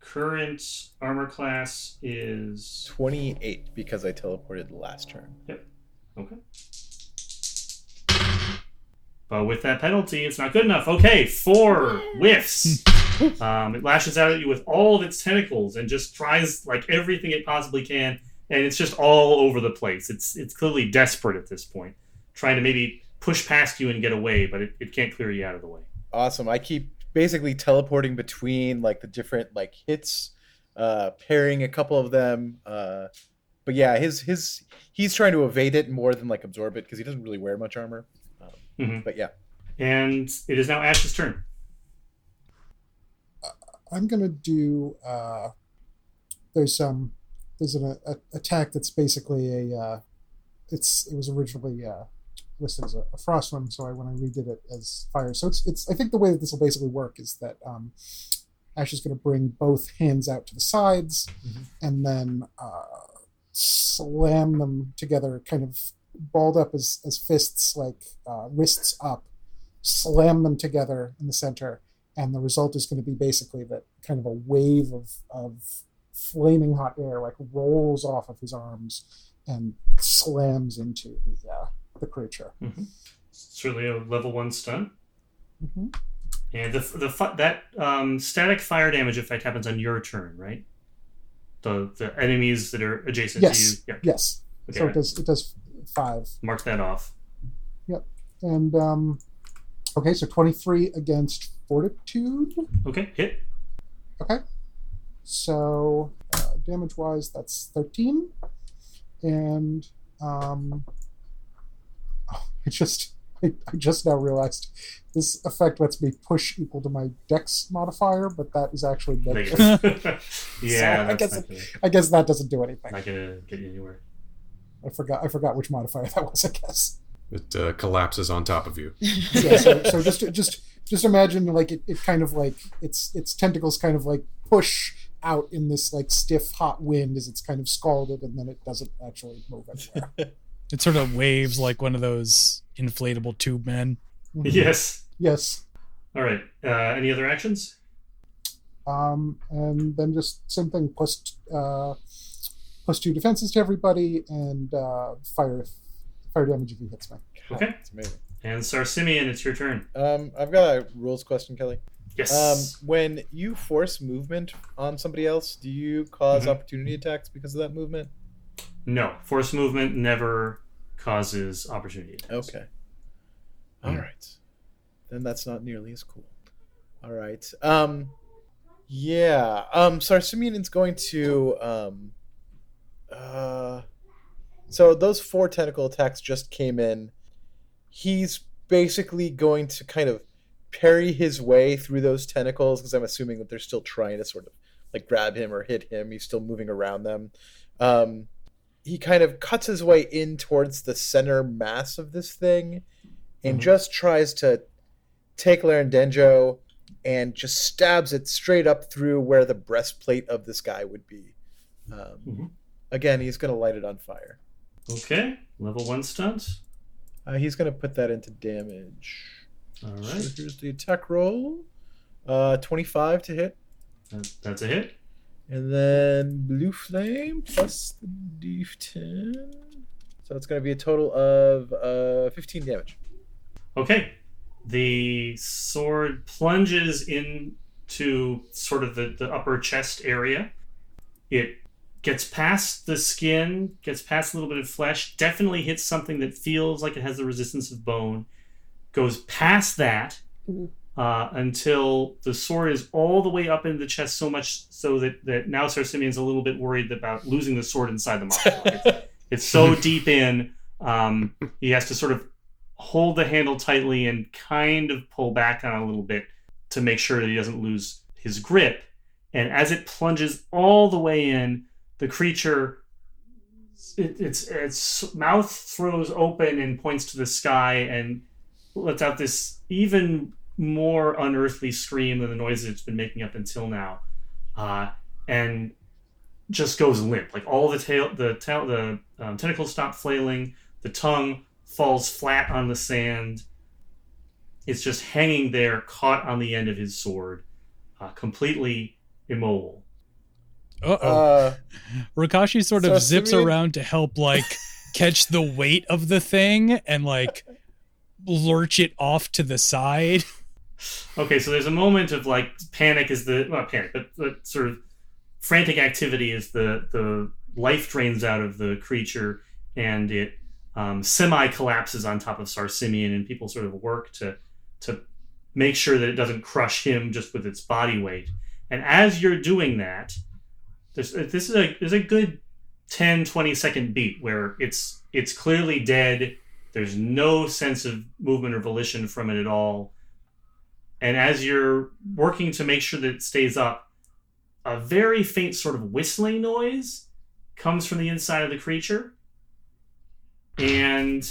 current armor class is 28 because I teleported last turn. Yep. Okay. But with that penalty, it's not good enough. Okay, 4 whiffs. It lashes out at you with all of its tentacles and just tries like everything it possibly can, and it's just all over the place. It's clearly desperate at this point, trying to maybe push past you and get away, but it can't clear you out of the way. Awesome. I keep basically teleporting between like the different like hits, parrying a couple of them. But yeah, he's trying to evade it more than like absorb it because he doesn't really wear much armor. But yeah. And it is now Ash's turn. I'm gonna do. There's an attack that's basically it was originally listed as a frost one, so when I redid it as fire. So it's I think the way that this will basically work is that Ash is going to bring both hands out to the sides, and then slam them together, kind of balled up as fists, like wrists up, slam them together in the center, and the result is going to be basically that kind of a wave of flaming hot air like rolls off of his arms and slams into the creature. Certainly a level 1 stun. And that static fire damage effect happens on your turn, right? The enemies that are adjacent to you. Yeah. Yes. Okay. So it does 5. Mark that off. Yep. And okay, so 23 against Fortitude. Okay, hit. Okay. So damage wise, that's 13. And I just now realized this effect lets me push equal to my dex modifier, but that is actually negative. Yeah, so I guess that doesn't do anything. Not gonna get you anywhere. I forgot which modifier that was, I guess. It collapses on top of you. Yeah, so just imagine like it kind of like its tentacles kind of like push out in this like stiff hot wind as it's kind of scalded, and then it doesn't actually move anywhere. It sort of waves like one of those inflatable tube men. Yes. All right. Any other actions? And then just same thing, plus 2 defenses to everybody, and fire damage if he hits me. Okay. That's amazing. And Sarsimian, it's your turn. I've got a rules question, Kelly. Yes. When you force movement on somebody else, do you cause opportunity attacks because of that movement? No. Force movement never causes opportunity attacks. Okay. All right. Then that's not nearly as cool. All right. Yeah. Sarsimian's going to so those 4 tentacle attacks just came in. He's basically going to kind of parry his way through those tentacles, because I'm assuming that they're still trying to sort of like grab him or hit him. He's still moving around them. He kind of cuts his way in towards the center mass of this thing and just tries to take Larendenjo and just stabs it straight up through where the breastplate of this guy would be. Again, he's going to light it on fire. Okay, level 1 stunt. He's going to put that into damage. All right. So here's the attack roll. 25 to hit. That's a hit. And then Blue Flame plus the D10. So it's going to be a total of 15 damage. Okay. The sword plunges into sort of the upper chest area. It gets past the skin, gets past a little bit of flesh, definitely hits something that feels like it has the resistance of bone, goes past that until the sword is all the way up into the chest, so much so that now Sir Simeon's a little bit worried about losing the sword inside the model. It's so deep in, he has to sort of hold the handle tightly and kind of pull back on it a little bit to make sure that he doesn't lose his grip. And as it plunges all the way in, the creature, its mouth throws open and points to the sky and lets out this even more unearthly scream than the noises it's been making up until now, and just goes limp. Like all the tentacles stop flailing, the tongue falls flat on the sand. It's just hanging there, caught on the end of his sword, completely immobile. Rakashi sort of zips Simeon... around to help, like, catch the weight of the thing and, like, lurch it off to the side. Okay, so there's a moment of, like, panic is the... Not panic, but sort of frantic activity as the life drains out of the creature and it semi-collapses on top of Sir Simeon, and people sort of work to make sure that it doesn't crush him just with its body weight. And as you're doing that, there's a good 10-20 second beat where it's clearly dead. There's no sense of movement or volition from it at all. And as you're working to make sure that it stays up, a very faint sort of whistling noise comes from the inside of the creature. And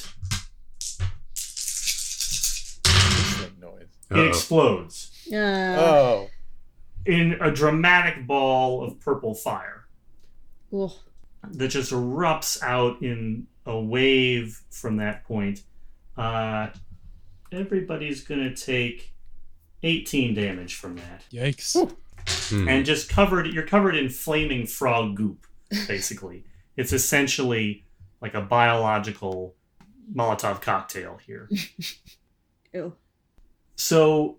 it explodes. Oh. In a dramatic ball of purple fire. Ugh. That just erupts out in a wave from that point. Everybody's going to take 18 damage from that. Yikes. And just you're covered in flaming frog goop, basically. It's essentially like a biological Molotov cocktail here. Ew. So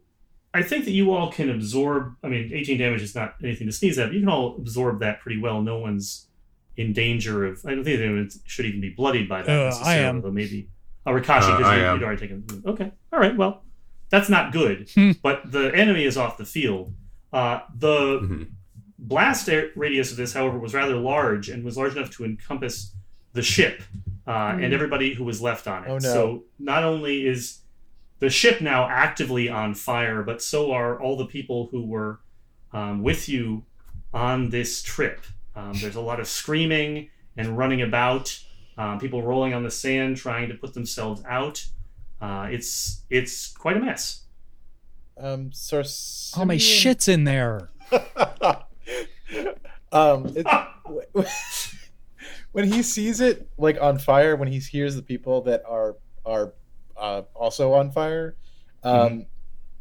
I think that you all can absorb, 18 damage is not anything to sneeze at, but you can all absorb that pretty well. No one's in danger of, I don't think anyone should even be bloodied by that necessarily. I am. Though maybe, Rakashi, because you'd already taken, okay, all right, well, that's not good, but the enemy is off the field. The blast radius of this, however, was rather large and was large enough to encompass the ship and everybody who was left on it. Oh, no. So not only is the ship now actively on fire, but so are all the people who were with you on this trip. There's a lot of screaming and running about, people rolling on the sand trying to put themselves out. It's quite a mess. Sir All my shit's in there. When he sees it like on fire, when he hears the people that are also on fire,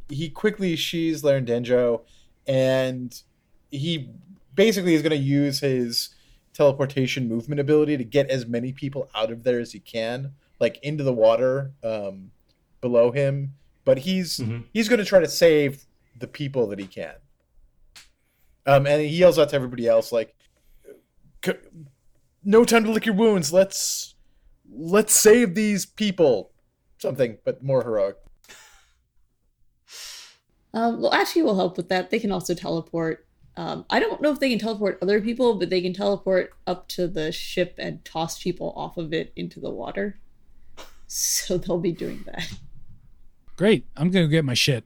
he quickly sheathes Larendenjo, and he basically is going to use his teleportation movement ability to get as many people out of there as he can, like into the water below him. But he's going to try to save the people that he can. And he yells out to everybody else, like, "No time to lick your wounds. Let's save these people." Something, but more heroic. Well, Ashley will help with that. They can also teleport. I don't know if they can teleport other people, but they can teleport up to the ship and toss people off of it into the water. So they'll be doing that. Great. I'm going to get my shit.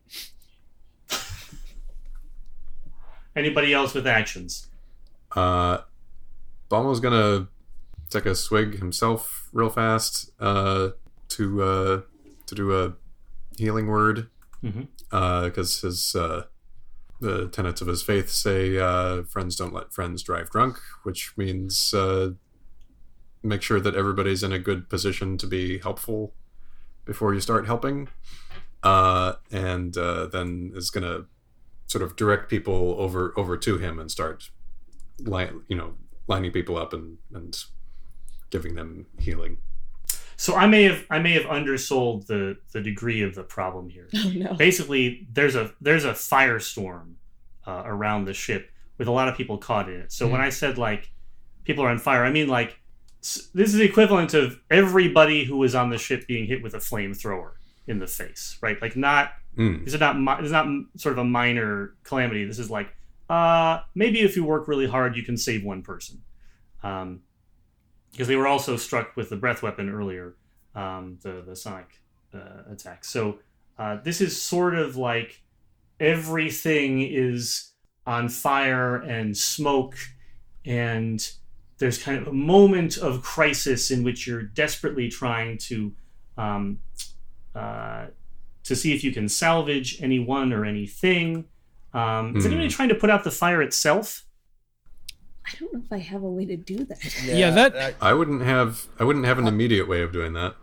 Anybody else with actions? Balmo's gonna take a swig himself real fast to do a healing word, because his the tenets of his faith say friends don't let friends drive drunk, which means make sure that everybody's in a good position to be helpful before you start helping, and then is gonna sort of direct people over to him and start lining people up and giving them healing. So I may have undersold the degree of the problem here. Oh no. Basically, there's a firestorm around the ship with a lot of people caught in it. So when I said like people are on fire, I mean like this is the equivalent of everybody who was on the ship being hit with a flamethrower in the face, right? Like not this is not sort of a minor calamity. This is like maybe if you work really hard, you can save one person. Because they were also struck with the breath weapon earlier, the sonic attack. So this is sort of like everything is on fire and smoke, and there's kind of a moment of crisis in which you're desperately trying to see if you can salvage anyone or anything. Is anybody trying to put out the fire itself? I don't know if I have a way to do that. Yeah, that I wouldn't have an immediate way of doing that.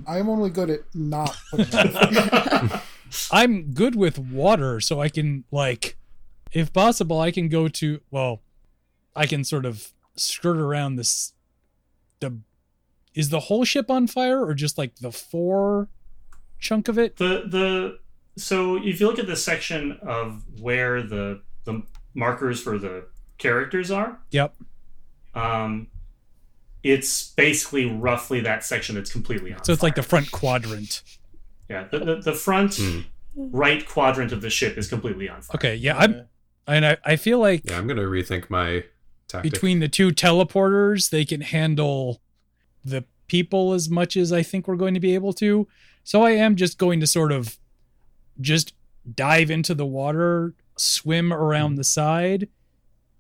I'm only good at not putting out. I'm good with water, so I can, like, if possible, I can go to, well, I can sort of skirt around this. Is the whole ship on fire, or just like the fore chunk of it? So if you look at the section of where the markers for the characters are, Yep. It's basically roughly that section that's completely on So it's fire. like the front quadrant. Yeah, the front right quadrant of the ship is completely on fire. Okay, yeah, I feel like Yeah, I'm gonna rethink my tactic. between the two teleporters, they can handle the people as much as I think we're going to be able to. So I am just going to sort of just dive into the water, swim around the side,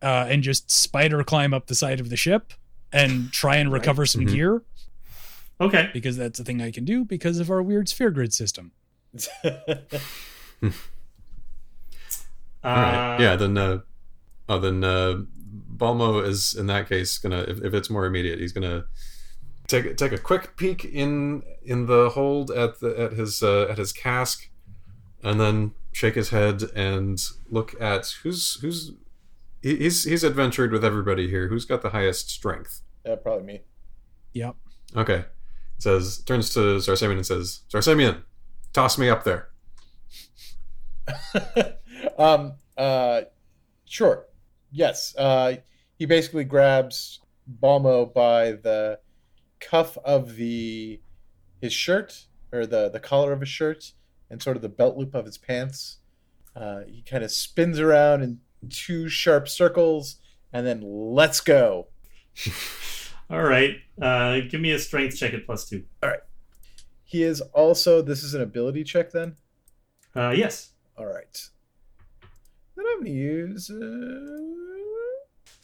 and just spider climb up the side of the ship and try and recover some gear. Okay. Because that's the thing I can do because of our weird sphere grid system. All right. Yeah. Then Balmo is in that case gonna, if it's more immediate, he's gonna take a quick peek in the hold at his cask, and then shake his head and look at he's adventured with everybody here. Who's got the highest strength? Yeah, probably me. Yep. Okay. Turns to Zarsamian and says, Zarsamian, toss me up there. Sure. Yes. He basically grabs Balmo by the cuff of his shirt, or the collar of his shirt, and sort of the belt loop of his pants. He kind of spins around in two sharp circles, and then let's go. All right. Give me a strength check at +2. All right. He is also, this is an ability check then? Yes. All right. Then I'm going to use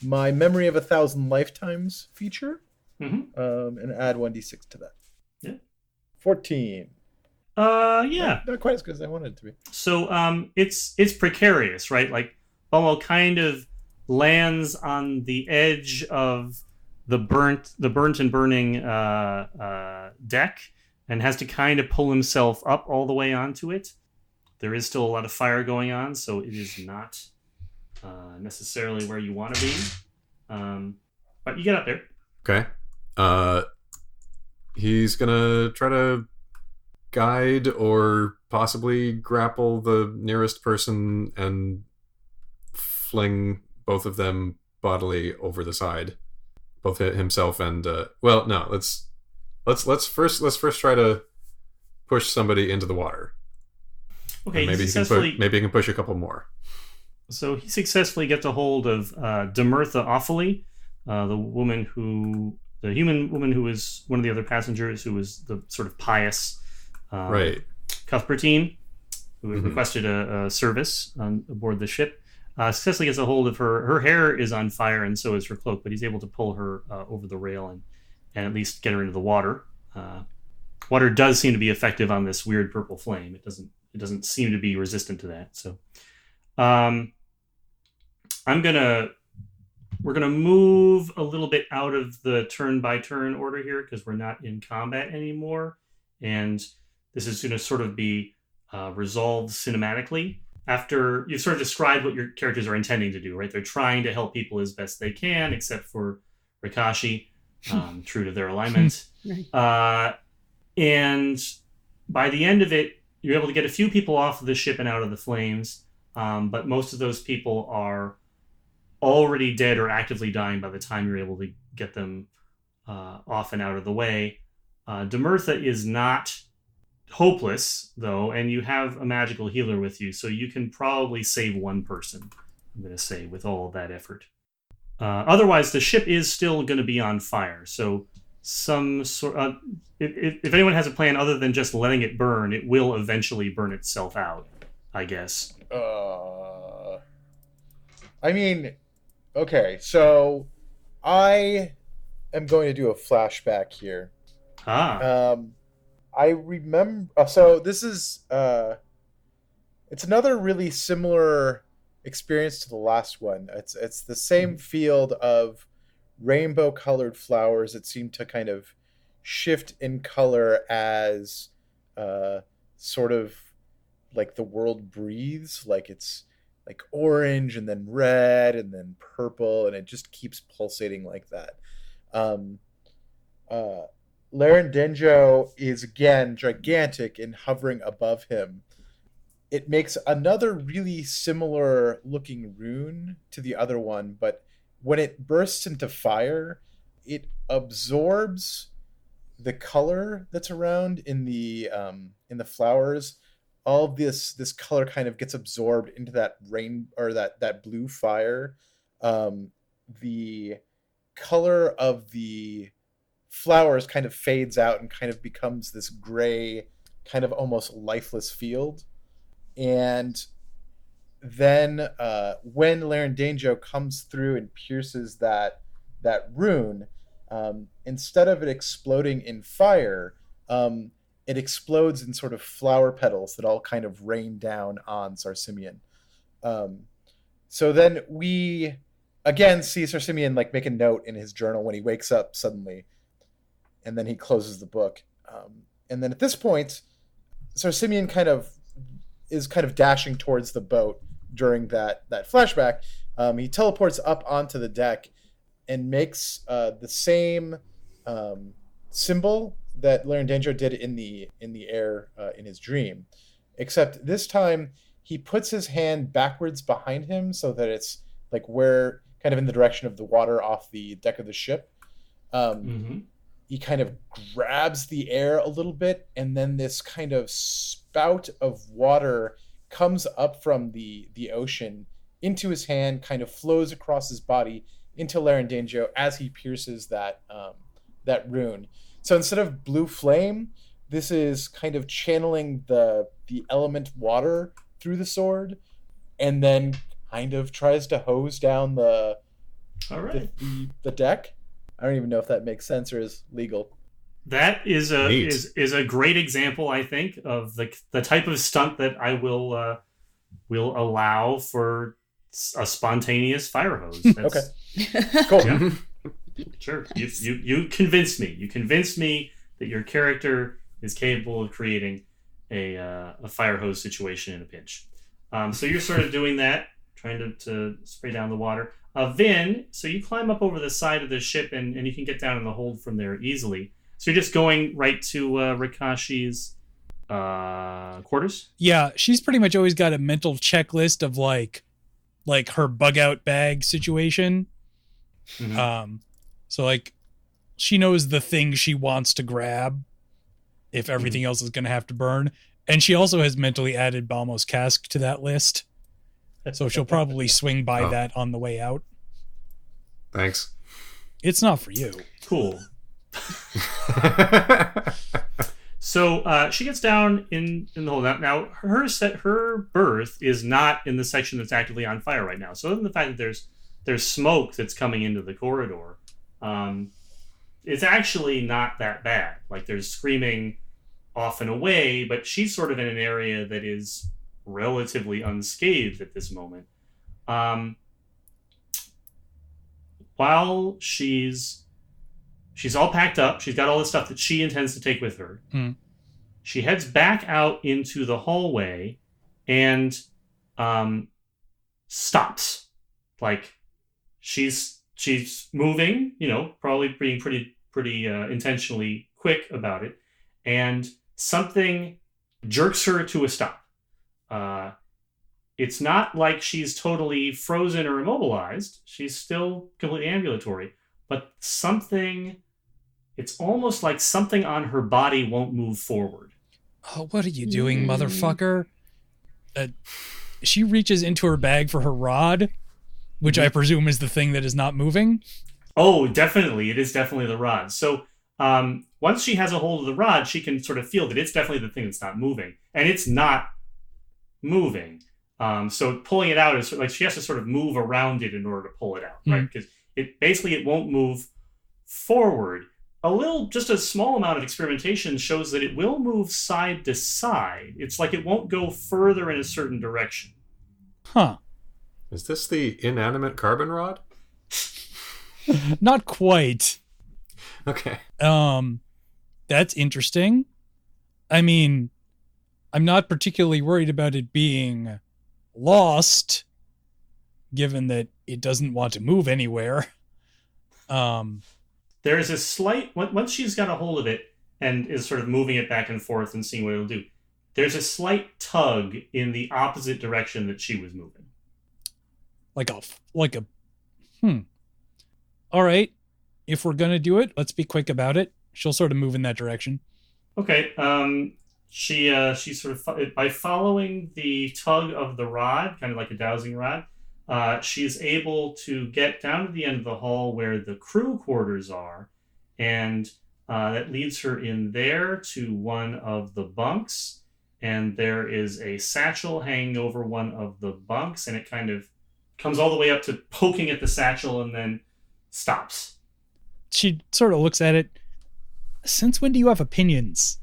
my Memory of 1,000 Lifetimes feature, and add 1d6 to that. Yeah. 14. Yeah. Not quite as good as I wanted it to be. So it's precarious, right? Like Balmo kind of lands on the edge of the burnt and burning deck, and has to kind of pull himself up all the way onto it. There is still a lot of fire going on, so it is not necessarily where you want to be. But you get up there. Okay. He's gonna try to guide or possibly grapple the nearest person and fling both of them bodily over the side, both himself and let's first try to push somebody into the water. Okay, and maybe he can push a couple more. So he successfully gets a hold of Demertha Awfully, the human woman who was one of the other passengers, who was the sort of pious right Cuthbertine, who had requested a service aboard the ship, successfully gets a hold of her. Her hair is on fire, and so is her cloak, but he's able to pull her over the rail and at least get her into the water. Water does seem to be effective on this weird purple flame. It doesn't seem to be resistant to that. So, we're gonna move a little bit out of the turn by turn order here because we're not in combat anymore, and this is gonna sort of be resolved cinematically after you've sort of described what your characters are intending to do. Right? They're trying to help people as best they can, except for Rikashi, true to their alignment. And by the end of it, you're able to get a few people off of the ship and out of the flames, but most of those people are already dead or actively dying by the time you're able to get them off and out of the way. Demertha is not hopeless, though, and you have a magical healer with you, so you can probably save one person, I'm going to say, with all of that effort. Otherwise, the ship is still going to be on fire, so some sort if anyone has a plan other than just letting it burn, it will eventually burn itself out, I guess. I mean, okay, so I am going to do a flashback here. I remember. So this is it's another really similar experience to the last one. It's the same field of rainbow-colored flowers that seem to kind of shift in color as sort of like the world breathes. Like it's like orange and then red and then purple, and it just keeps pulsating like that. Larendenjo is again gigantic and hovering above him. It makes another really similar looking rune to the other one, but when it bursts into fire, it absorbs the color that's around in the flowers. All of this color kind of gets absorbed into that rain or that blue fire. The color of the flowers kind of fades out and kind of becomes this gray, kind of almost lifeless field. And then when Larendenjo comes through and pierces that rune, instead of it exploding in fire, it explodes in sort of flower petals that all kind of rain down on Sarsimian. So then we again see Sarsimian like make a note in his journal when he wakes up suddenly, and then he closes the book. And then at this point, Sarsimian is kind of dashing towards the boat during that flashback. He teleports up onto the deck and makes the same symbol that Larendenjo did in the air in his dream, except this time he puts his hand backwards behind him so that it's like where kind of in the direction of the water off the deck of the ship. He kind of grabs the air a little bit, and then this kind of spout of water comes up from the ocean into his hand, kind of flows across his body into Larendenjo as he pierces that rune. So instead of blue flame, this is kind of channeling the element water through the sword, and then kind of tries to hose down the deck. I don't even know if that makes sense or is legal. That is a great example, I think, of the type of stunt that I will allow for a spontaneous fire hose. Okay, cool. Yeah. Sure. You convinced me. You convinced me that your character is capable of creating a fire hose situation in a pinch. So you're sort of doing that, trying to spray down the water. Vin, so you climb up over the side of the ship and you can get down in the hold from there easily. So you're just going right to Rikashi's quarters? Yeah, she's pretty much always got a mental checklist of like her bug out bag situation. Mm-hmm. So like she knows the thing she wants to grab if everything else is going to have to burn. And she also has mentally added Balmo's cask to that list. So she'll probably swing by that on the way out. Thanks. It's not for you. Cool. So she gets down in the hole. Now her berth is not in the section that's actively on fire right now. So other than the fact that there's smoke that's coming into the corridor, it's actually not that bad. Like there's screaming off and away, but she's sort of in an area that is relatively unscathed at this moment. While she's all packed up, she's got all the stuff that she intends to take with her. She heads back out into the hallway and stops. Like she's moving, probably being pretty intentionally quick about it, and something jerks her to a stop. It's not like she's totally frozen or immobilized. She's still completely ambulatory, but it's almost like something on her body won't move forward. Oh, what are you doing, motherfucker? She reaches into her bag for her rod, which I presume is the thing that is not moving. Oh, definitely. It is definitely the rod. So once she has a hold of the rod, she can sort of feel that it's definitely the thing that's not moving. And it's not moving. So pulling it out is like she has to sort of move around it in order to pull it out, right? Because it won't move forward. Just a small amount of experimentation shows that it will move side to side. It's like it won't go further in a certain direction. Huh. Is this the inanimate carbon rod? Not quite. Okay. That's interesting. I mean, I'm not particularly worried about it being lost, given that it doesn't want to move anywhere. There is a slight, once she's got a hold of it and is sort of moving it back and forth and seeing what it'll do, there's a slight tug in the opposite direction that she was moving. All right. If we're going to do it, let's be quick about it. She'll sort of move in that direction. Okay. She sort of, by following the tug of the rod, kind of like a dowsing rod, she's able to get down to the end of the hall where the crew quarters are, and that leads her in there to one of the bunks, and there is a satchel hanging over one of the bunks, and it kind of comes all the way up to poking at the satchel and then stops. She sort of looks at it. Since when do you have opinions?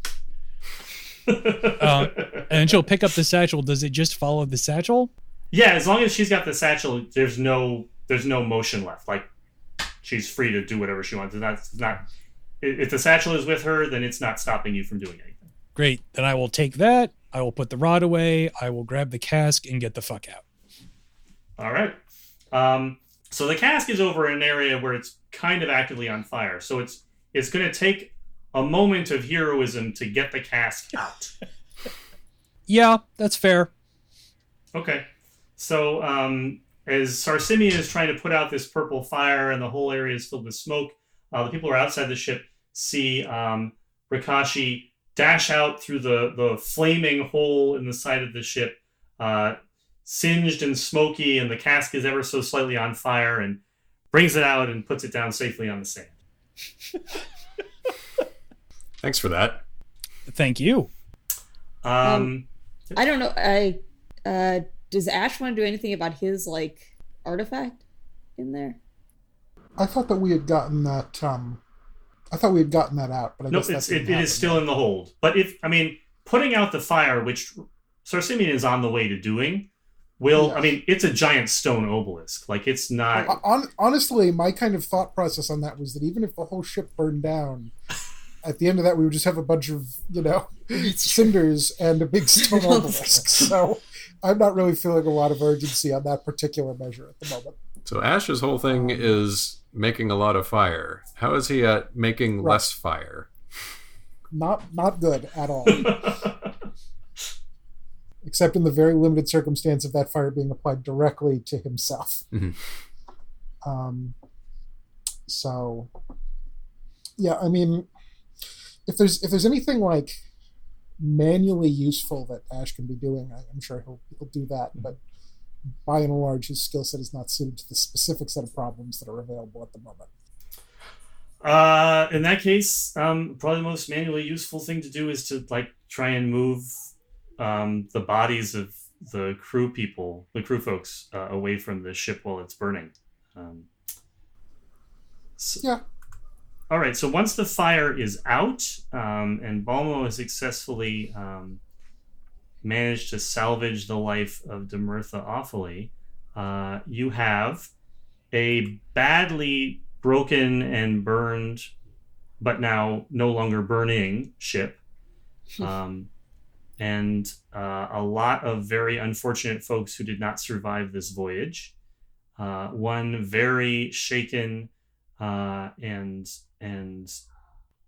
And she'll pick up the satchel. Does it just follow the satchel? Yeah, as long as she's got the satchel, there's no motion left. Like she's free to do whatever she wants. It's not. If the satchel is with her, then it's not stopping you from doing anything. Great. Then I will take that. I will put the rod away. I will grab the cask and get the fuck out. All right. So the cask is over in an area where it's kind of actively on fire. So it's going to take a moment of heroism to get the cask out. Yeah, that's fair. Okay. So as Sarsimia is trying to put out this purple fire and the whole area is filled with smoke, the people who are outside the ship see Rikashi dash out through the flaming hole in the side of the ship, singed and smoky, and the cask is ever so slightly on fire, and brings it out and puts it down safely on the sand. Thanks for that. Thank you. I don't know. Does Ash want to do anything about his artifact in there? I thought that we had gotten that. I thought we had gotten that out, but I guess it is still in the hold. But putting out the fire, which Sarsimian is on the way to doing, it's a giant stone obelisk. Like it's not. Honestly, my kind of thought process on that was that even if the whole ship burned down, at the end of that we would just have a bunch of cinders and a big stone obelisk. So I'm not really feeling a lot of urgency on that particular measure at the moment. So Ash's whole thing is making a lot of fire. How is he at making less fire? Not good at all. Except in the very limited circumstance of that fire being applied directly to himself. Mm-hmm. So, yeah, I mean, if there's anything manually useful that Ash can be doing, I'm sure he'll do that. But by and large, his skill set is not suited to the specific set of problems that are available at the moment. In that case, probably the most manually useful thing to do is to try and move the bodies of the crew folks, away from the ship while it's burning. Yeah. All right. So once the fire is out, and Balmo has successfully managed to salvage the life of Demertha awfully, you have a badly broken and burned, but now no longer burning ship, and a lot of very unfortunate folks who did not survive this voyage. One very shaken and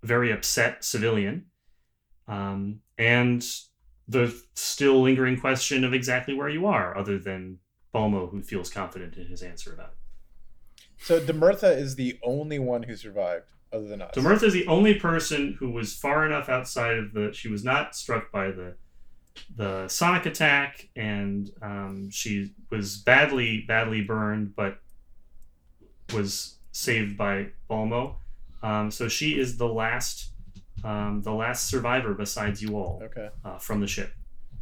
very upset civilian, and the still lingering question of exactly where you are, other than Balmo, who feels confident in his answer about it. So Demertha is the only one who survived, other than us. Demertha is the only person who was far enough outside of she was not struck by the sonic attack, and she was badly burned, but was saved by Balmo. So she is the last survivor besides you all. Okay. From the ship.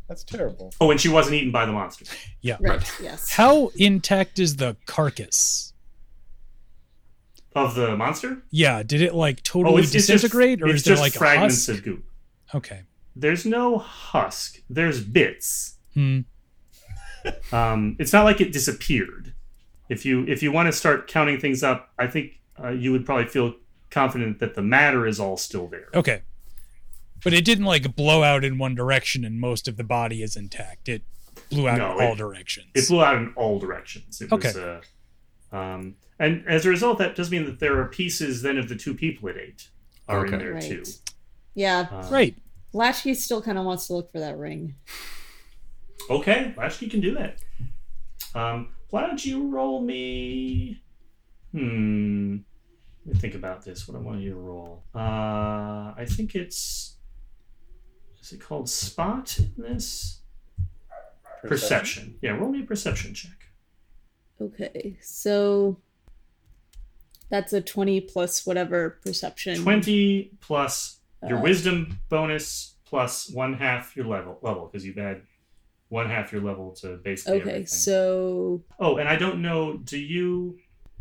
That's terrible. Oh, and she wasn't eaten by the monster. Yeah. Right. Yes. How intact is the carcass Of the monster? Yeah. Did it totally disintegrate, or is there just a fragments husk? of goop? Okay. There's no husk. There's bits. Hmm. It's not like it disappeared. If you want to start counting things up, I think you would probably feel confident that the matter is all still there. Okay. But it didn't blow out in one direction and most of the body is intact. It blew out in all directions. It blew out in all directions. It was, and as a result, that does mean that there are pieces then of the two people it ate are in there too. Yeah. Right. Latchkey still kind of wants to look for that ring. Okay, Latchkey can do that. Why don't you roll me? Let me think about this. What I want you to roll. I think it's. Is it called spot in this? Perception. Yeah, roll me a perception check. Okay, so that's a 20 plus whatever perception. 20 plus your wisdom bonus plus 1/2 your level because you've had 1/2 your level to basically everything. So. Oh, and I don't know.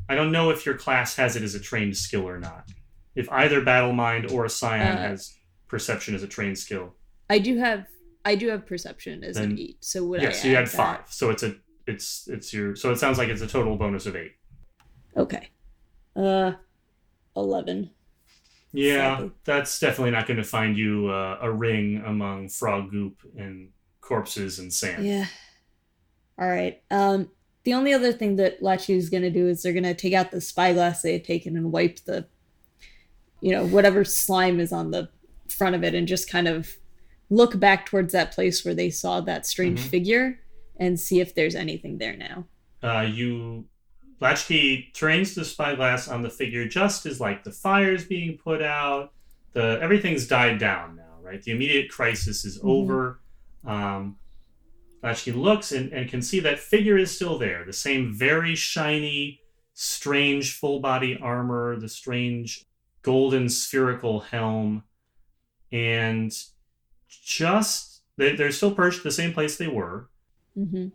I don't know if your class has it as a trained skill or not. If either Battle Mind or a Scion has perception as a trained skill. I do have perception as an 8. So would I? Yes, so you had 5. So it's your. So it sounds like it's a total bonus of 8. Okay. 11. Yeah, Sadly. That's definitely not going to find you a ring among frog goop and corpses and sand. Yeah. All right. The only other thing that Latchy is going to do is they're going to take out the spyglass they had taken and wipe the, whatever slime is on the front of it, and just kind of look back towards that place where they saw that strange figure and see if there's anything there now. Latchkey turns the spyglass on the figure just as the fire's being put out. Everything's died down now, right? The immediate crisis is over. Latchkey looks and can see that figure is still there. The same very shiny, strange full body armor, the strange golden spherical helm, and they're still perched the same place they were. Mm-hmm.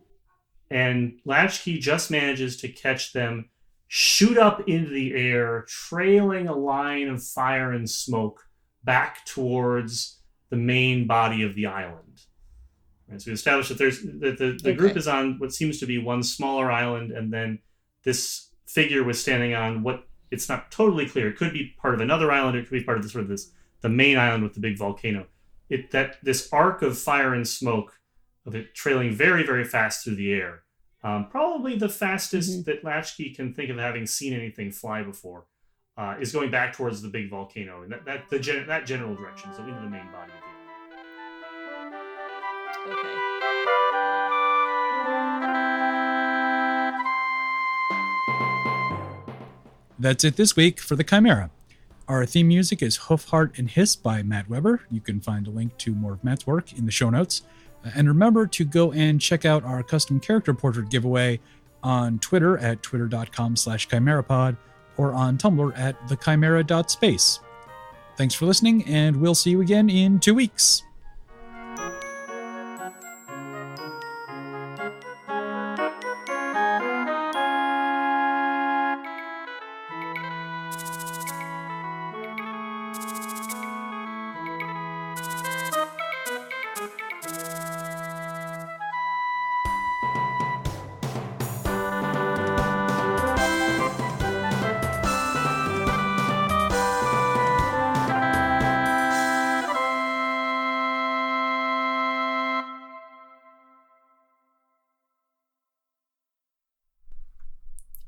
And Latchkey just manages to catch them shoot up into the air, trailing a line of fire and smoke back towards the main body of the island. Right, so we established that the group is on what seems to be one smaller island, and then this figure was standing on what it's not totally clear. It could be part of another island, or it could be part of the main island with the big volcano. This arc of fire and smoke of it trailing very, very fast through the air. Probably the fastest that Latchkey can think of having seen anything fly before, is going back towards the big volcano, and that general direction, so into the main body of the island. Okay. That's it this week for the Chimera. Our theme music is Hoof, Heart, and Hiss by Matt Weber. You can find a link to more of Matt's work in the show notes. And remember to go and check out our custom character portrait giveaway on Twitter at twitter.com/chimerapod, or on Tumblr at thechimera.space. Thanks for listening, and we'll see you again in 2 weeks.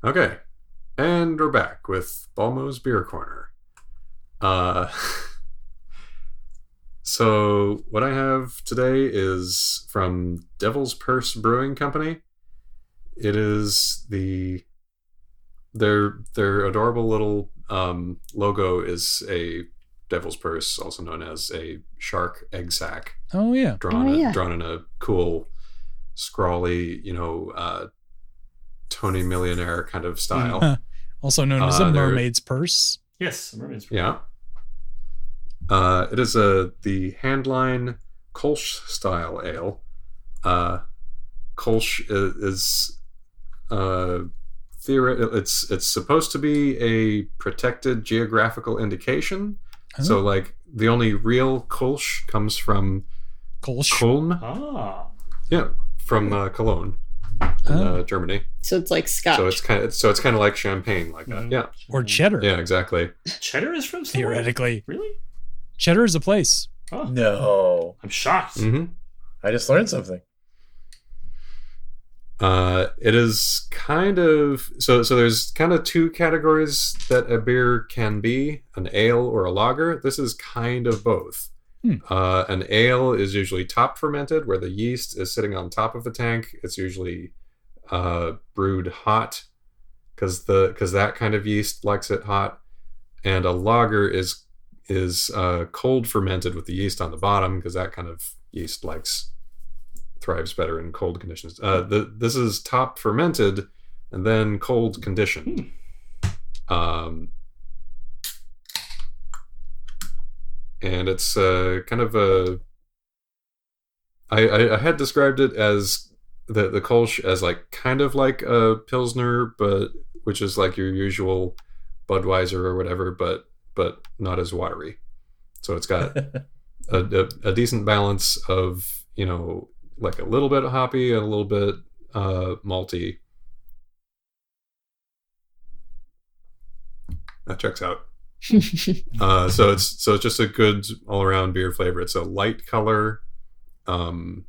Okay, and we're back with Balmo's Beer Corner. So what I have today is from Devil's Purse Brewing Company. It is their adorable little logo is a devil's purse, also known as a shark egg sac. Oh, yeah. Drawn in a cool, scrawly, Tony Millionaire kind of style. Also known as a mermaid's purse. Yes, a mermaid's purse. Yeah. It is the Handline Kolsch style ale. Kolsch is it's supposed to be a protected geographical indication. Oh. So like the only real Kolsch comes from Kolsch. Köln. Ah. Yeah, from Cologne, Germany. So it's like Scotch. So it's kind of like champagne, like that. Yeah. Or cheddar. Yeah, exactly. Cheddar is from somewhere? Theoretically. Really? Cheddar is a place. Oh. No. I'm shocked. Mm-hmm. I just learned something. It is kind of so there's kind of two categories that a beer can be, an ale or a lager. This is kind of both. An ale is usually top fermented, where the yeast is sitting on top of the tank. It's usually brewed hot because that kind of yeast likes it hot. And a lager is cold fermented with the yeast on the bottom, because that kind of yeast thrives better in cold conditions. This is top fermented and then cold conditioned. And it's kind of I had described it as the Kolsch as like kind of like a Pilsner, but which is like your usual Budweiser or whatever, but not as watery. So it's got a decent balance of, like a little bit hoppy and a little bit malty. That checks out. So it's just a good all around beer flavor. It's a light color. Some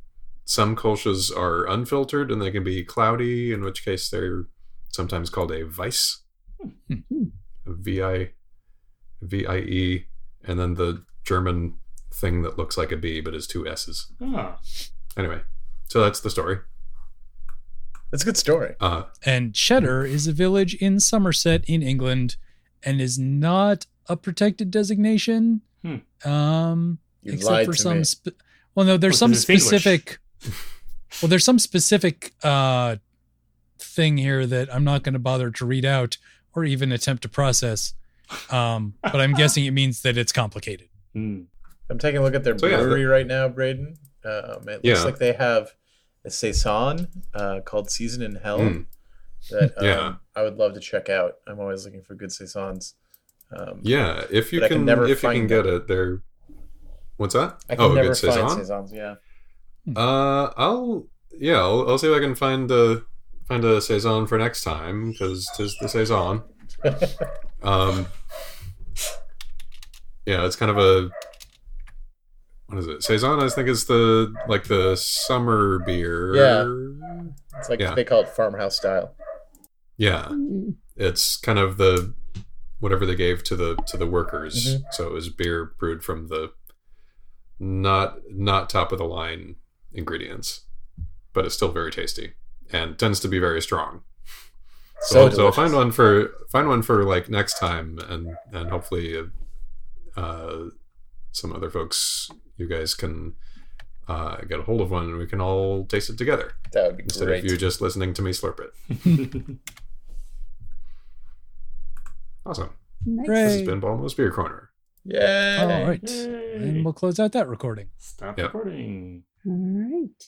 Kolsch's are unfiltered and they can be cloudy, in which case they're sometimes called a Weiss, VIE, and then the German thing that looks like a B but is two S's. Ah. Anyway, so that's the story. That's a good story. And Cheddar is a village in Somerset in England and is not a protected designation. Except for some there's some specific there's some specific thing here that I'm not going to bother to read out or even attempt to process. But I'm guessing it means that it's complicated. I'm taking a look at their brewery right now, Braden. It looks like they have a saison called Season in Hell that I would love to check out. I'm always looking for good saisons. If you can get it, they're what's that? I can never good find saison? saisons. Yeah. I'll see if I can find a saison for next time, because 'tis the saison. It's kind of a, what is it? Saison, I think, is the summer beer. Yeah. It's like they call it farmhouse style. Yeah. It's kind of the whatever they gave to the workers. Mm-hmm. So it was beer brewed from the not top of the line ingredients, but it's still very tasty and tends to be very strong. So I'll find one for like next time, and hopefully some other folks, you guys can get a hold of one and we can all taste it together. That would be instead great. of you just listening to me slurp it. Awesome. Nice. This has been Balmo's Beer Corner. Yay! All right. Yay. And we'll close out that recording. Stop Yep. recording. All right.